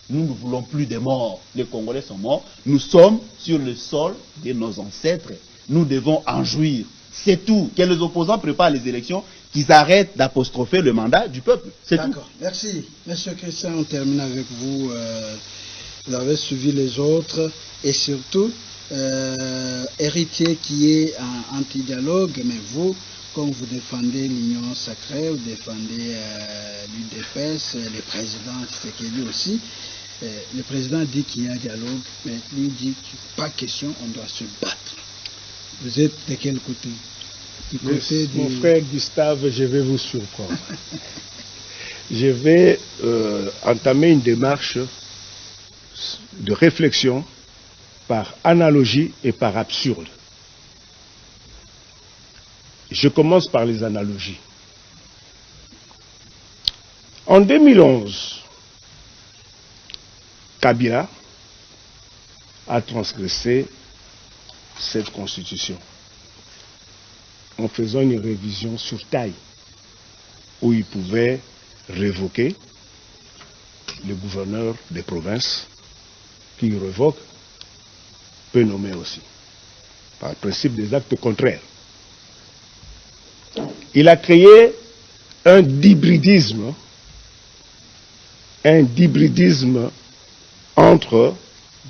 nous ne voulons plus de morts. Les Congolais sont morts. Nous sommes sur le sol de nos ancêtres. Nous devons en jouir. C'est tout. Que les opposants préparent les élections, qu'ils arrêtent d'apostropher le mandat du peuple. C'est tout. D'accord. Merci. Monsieur Christian, on termine avec vous. Vous avez suivi les autres et surtout, héritier qui est en anti-dialogue, mais vous, comme vous défendez l'union sacrée, vous défendez l'UDPS, le président Tshisekedi aussi. Le président dit qu'il y a dialogue, mais lui dit pas question, on doit se battre. Vous êtes de quel côté? Mon frère Gustave, je vais vous surprendre. Je vais entamer une démarche de réflexion par analogie et par absurde. Je commence par les analogies. En 2011, Kabila a transgressé cette constitution en faisant une révision sur taille où il pouvait révoquer le gouverneur des provinces qui revoque peut nommer aussi par le principe des actes contraires. Il a créé un hybridisme entre...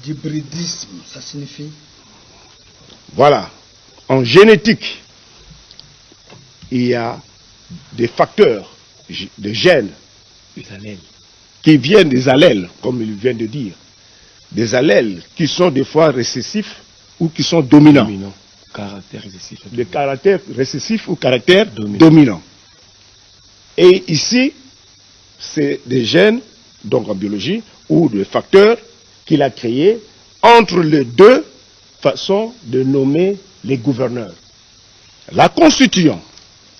Hybridisme, ça signifie? Voilà, en génétique, il y a des facteurs, des gènes, qui viennent des allèles, comme il vient de dire. Des allèles qui sont des fois récessifs ou qui sont dominants. Caractère récessif. De caractère récessif ou caractère dominant. Et ici, c'est des gènes, donc en biologie, ou des facteurs qu'il a créés entre les deux façons de nommer les gouverneurs. La Constitution,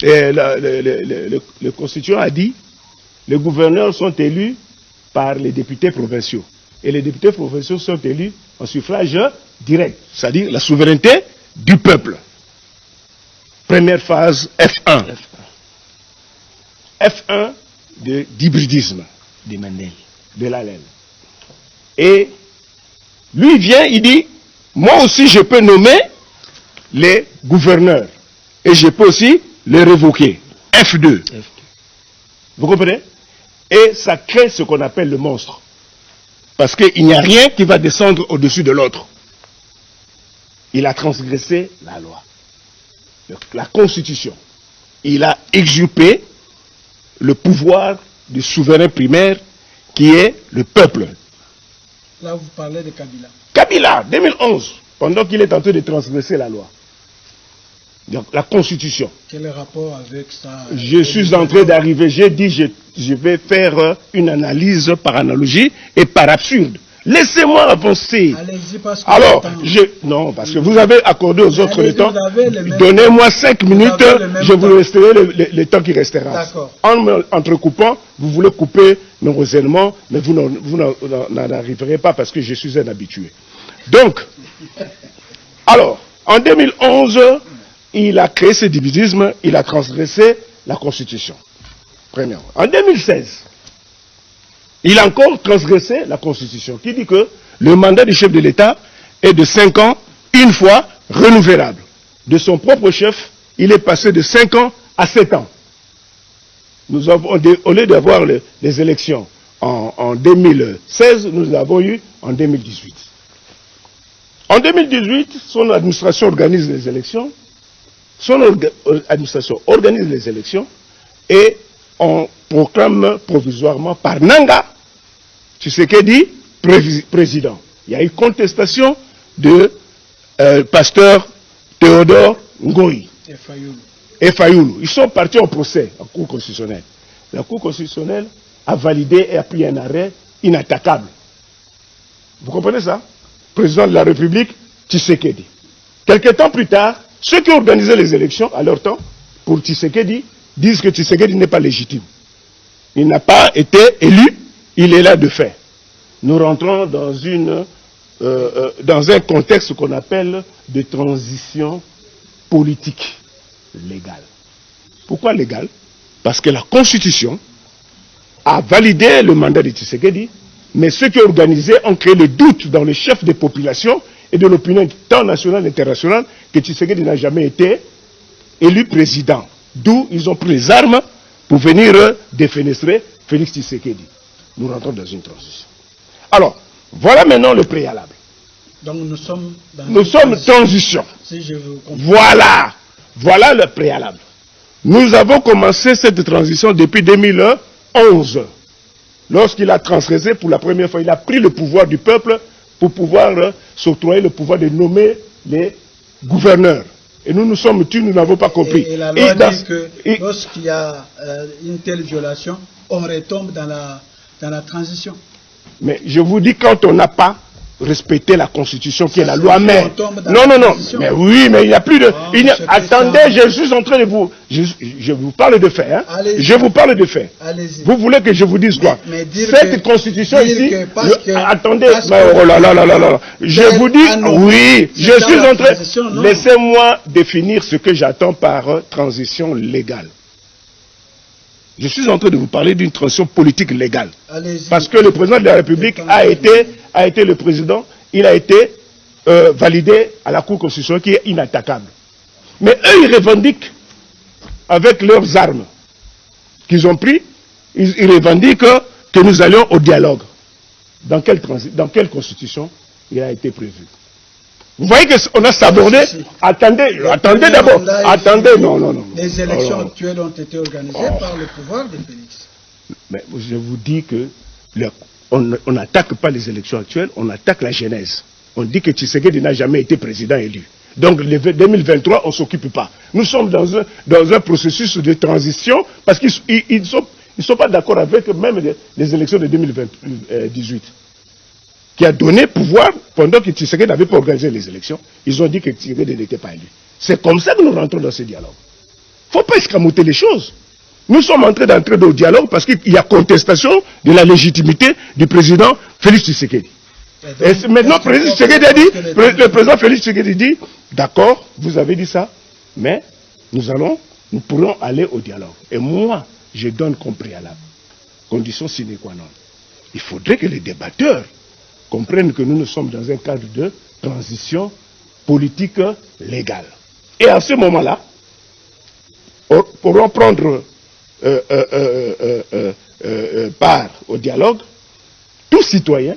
le Constitution a dit, les gouverneurs sont élus par les députés provinciaux. Et les députés provinciaux sont élus en suffrage direct, c'est-à-dire la souveraineté du peuple. Première phase, F1. F1 d'hybridisme. De Mandel. De l'allèle. Et lui vient, il dit, moi aussi je peux nommer les gouverneurs. Et je peux aussi les révoquer. F2. Vous comprenez? Et ça crée ce qu'on appelle le monstre. Parce qu'il n'y a rien qui va descendre au-dessus de l'autre. Il a transgressé la loi, la Constitution. Il a extirpé le pouvoir du souverain primaire qui est le peuple. Là, vous parlez de Kabila. Kabila, 2011, pendant qu'il est en train de transgresser la loi. Donc, la Constitution. Quel est le rapport avec ça? Je suis en train d'arriver, j'ai dit je vais faire une analyse par analogie et par absurde. Laissez-moi avancer. Allez-y, parce que Alors, non, parce que vous avez accordé aux autres le temps. Donnez-moi 5 minutes, je vous resterai le temps qui restera. D'accord. En entrecoupant, vous voulez couper nos raisonnements, mais vous n'en arriverez pas parce que je suis un habitué. Donc, alors, en 2011, il a créé ce divinisme, il a transgressé la Constitution. Premièrement. En 2016, il a encore transgressé la Constitution, qui dit que le mandat du chef de l'État est de 5 ans, une fois renouvelable. De son propre chef, il est passé de 5 ans à 7 ans. Nous avons, au lieu d'avoir les élections en 2016, nous l'avons eu en 2018. En 2018, son administration organise les élections. Et on proclame provisoirement par Nanga Tshisekedi président. Il y a eu contestation de pasteur Théodore Ngoï et Fayoulou. Ils sont partis au procès en Cour constitutionnelle. La Cour constitutionnelle a validé et a pris un arrêt inattaquable. Vous comprenez ça? Président de la République, Tshisekedi. Quelque temps plus tard, ceux qui organisaient les élections à leur temps, pour Tshisekedi, disent que Tshisekedi n'est pas légitime. Il n'a pas été élu, il est là de fait. Nous rentrons dans un contexte qu'on appelle de transition politique légale. Pourquoi légale? Parce que la Constitution a validé le mandat de Tshisekedi, mais ceux qui organisaient ont créé le doute dans les chefs des populations et de l'opinion tant nationale qu'internationale que Tshisekedi n'a jamais été élu président. D'où ils ont pris les armes pour venir défenestrer Félix Tshisekedi. Nous rentrons dans une transition. Alors, voilà maintenant le préalable. Donc nous sommes transition. Si je vous comprends. Voilà le préalable. Nous avons commencé cette transition depuis 2011. Lorsqu'il a transgressé pour la première fois, il a pris le pouvoir du peuple pour pouvoir s'octroyer le pouvoir de nommer les gouverneurs. Et nous nous sommes tus, nous n'avons pas compris. Et la loi dit que lorsqu'il y a une telle violation, on retombe dans la transition. Mais je vous dis, quand on n'a pas respecté la Constitution, qui est la loi mère. Non. Mais oui, mais il n'y a plus de... Attendez, je suis en train de vous... Je vous parle de fait. Hein? Je vous parle de fait. Vous voulez que je vous dise quoi? Cette Constitution ici... Attendez, oh là là. Je vous dis, oui, je suis en train... Laissez-moi définir ce que j'attends par transition légale. Je suis en train de vous parler d'une transition politique légale. Parce que le président de la République a été le président, il a été validé à la Cour constitutionnelle qui est inattaquable. Mais eux, ils revendiquent avec leurs armes qu'ils ont pris, ils revendiquent que nous allions au dialogue. Dans quelle constitution il a été prévu? Vous voyez qu'on a sabordé. Attendez d'abord. Non. Les élections actuelles ont été organisées par le pouvoir de Félix. Mais je vous dis que on n'attaque pas les élections actuelles, on attaque la genèse. On dit que Tshisekedi n'a jamais été président élu. Donc, le 2023, on ne s'occupe pas. Nous sommes dans un processus de transition parce qu'ils ne sont pas d'accord avec même les élections de 2018. Qui a donné pouvoir pendant que Tshisekedi n'avait pas organisé les élections. Ils ont dit que Tshisekedi n'était pas élu. C'est comme ça que nous rentrons dans ce dialogue. Il ne faut pas escamoter les choses. Nous sommes en train d'entrer dans le dialogue parce qu'il y a contestation de la légitimité du président Félix Tshisekedi. Et maintenant, le président Félix Tshisekedi dit, d'accord, vous avez dit ça, mais nous pourrons aller au dialogue. Et moi, je donne comme préalable, condition sine qua non. Il faudrait que les débatteurs comprennent que nous sommes dans un cadre de transition politique légale. Et à ce moment-là, pourront prendre part au dialogue tout citoyen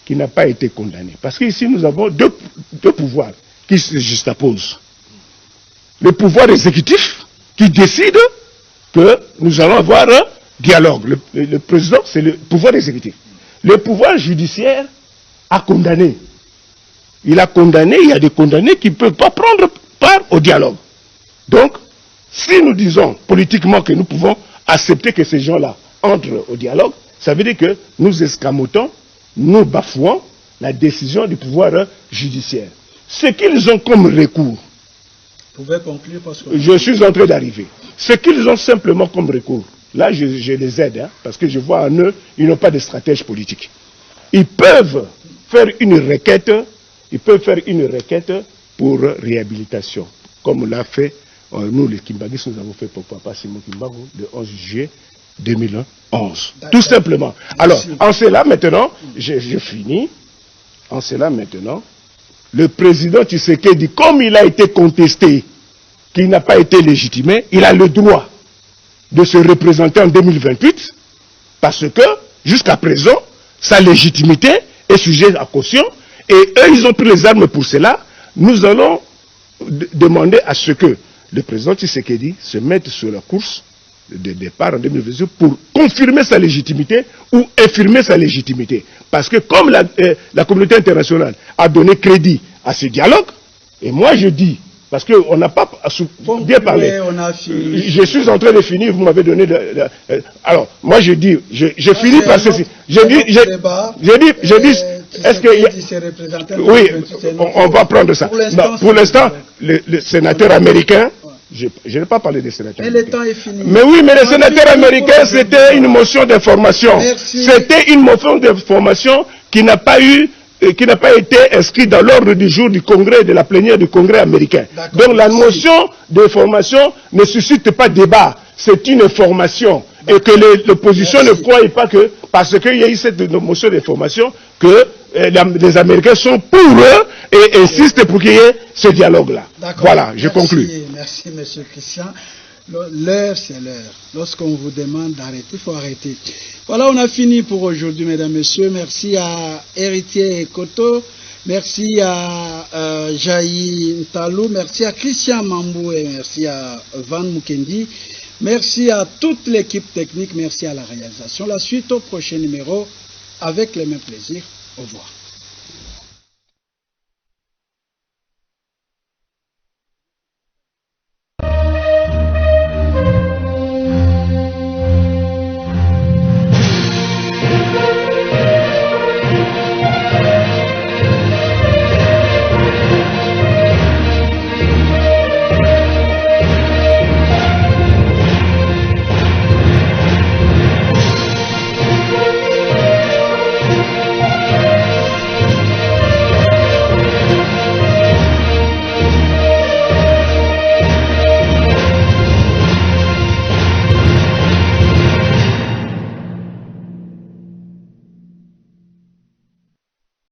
qui n'a pas été condamné. Parce qu'ici, nous avons deux pouvoirs qui se juxtaposent. Le pouvoir exécutif qui décide que nous allons avoir un dialogue. Le président, c'est le pouvoir exécutif. Le pouvoir judiciaire a condamné. Il a condamné, il y a des condamnés qui ne peuvent pas prendre part au dialogue. Donc, si nous disons politiquement que nous pouvons accepter que ces gens-là entrent au dialogue, ça veut dire que nous escamotons nous bafouons la décision du pouvoir judiciaire. Ce qu'ils ont comme recours, Vous pouvez conclure parce que... je suis en train d'arriver. Ce qu'ils ont simplement comme recours, là je les aide, hein, parce que je vois en eux, ils n'ont pas de stratège politique. Ils peuvent faire une requête, pour réhabilitation, comme l'a fait, nous les Kimbagis, nous avons fait pour Papa Simon Kimbangu le 11 juillet 2011. Tout simplement. Alors, en cela maintenant, je finis, en cela maintenant, le président Tshisekedi, comme il a été contesté, qu'il n'a pas été légitimé, il a le droit de se représenter en 2028, parce que, jusqu'à présent, sa légitimité est sujette à caution, et eux, ils ont pris les armes pour cela. Nous allons demander à ce que le président Tshisekedi se mette sur la course de départ en 2028 pour confirmer sa légitimité ou infirmer sa légitimité. Parce que comme la communauté internationale a donné crédit à ce dialogue, et moi je dis, parce qu'on n'a pas bien parlé, je suis en train de finir, vous m'avez donné... alors, moi je dis, je finis par ceci. Je dis, est-ce que... Oui, on va prendre ça. Pour l'instant, le sénateur américain, je n'ai pas parlé des sénateurs américains. Le temps est fini. Mais oui, mais les sénateurs américains, c'était une motion d'information. C'était une motion d'information qui n'a pas été inscrite dans l'ordre du jour du Congrès, de la plénière du Congrès américain. Donc la motion d'information ne suscite pas débat. C'est une information. Et que l'opposition ne croit pas que, parce qu'il y a eu cette motion d'information, que les Américains sont pour eux et insistent pour qu'il y ait ce dialogue-là. Voilà, je conclue. Merci, M. Christian. L'heure, c'est l'heure. Lorsqu'on vous demande d'arrêter, il faut arrêter. Voilà, on a fini pour aujourd'hui, mesdames, messieurs. Merci à Héritier Koto. Merci à Jaï Ntalou. Merci à Christian Mambou et merci à Van Mukendi. Merci à toute l'équipe technique. Merci à la réalisation. La suite au prochain numéro avec le même plaisir. Au revoir.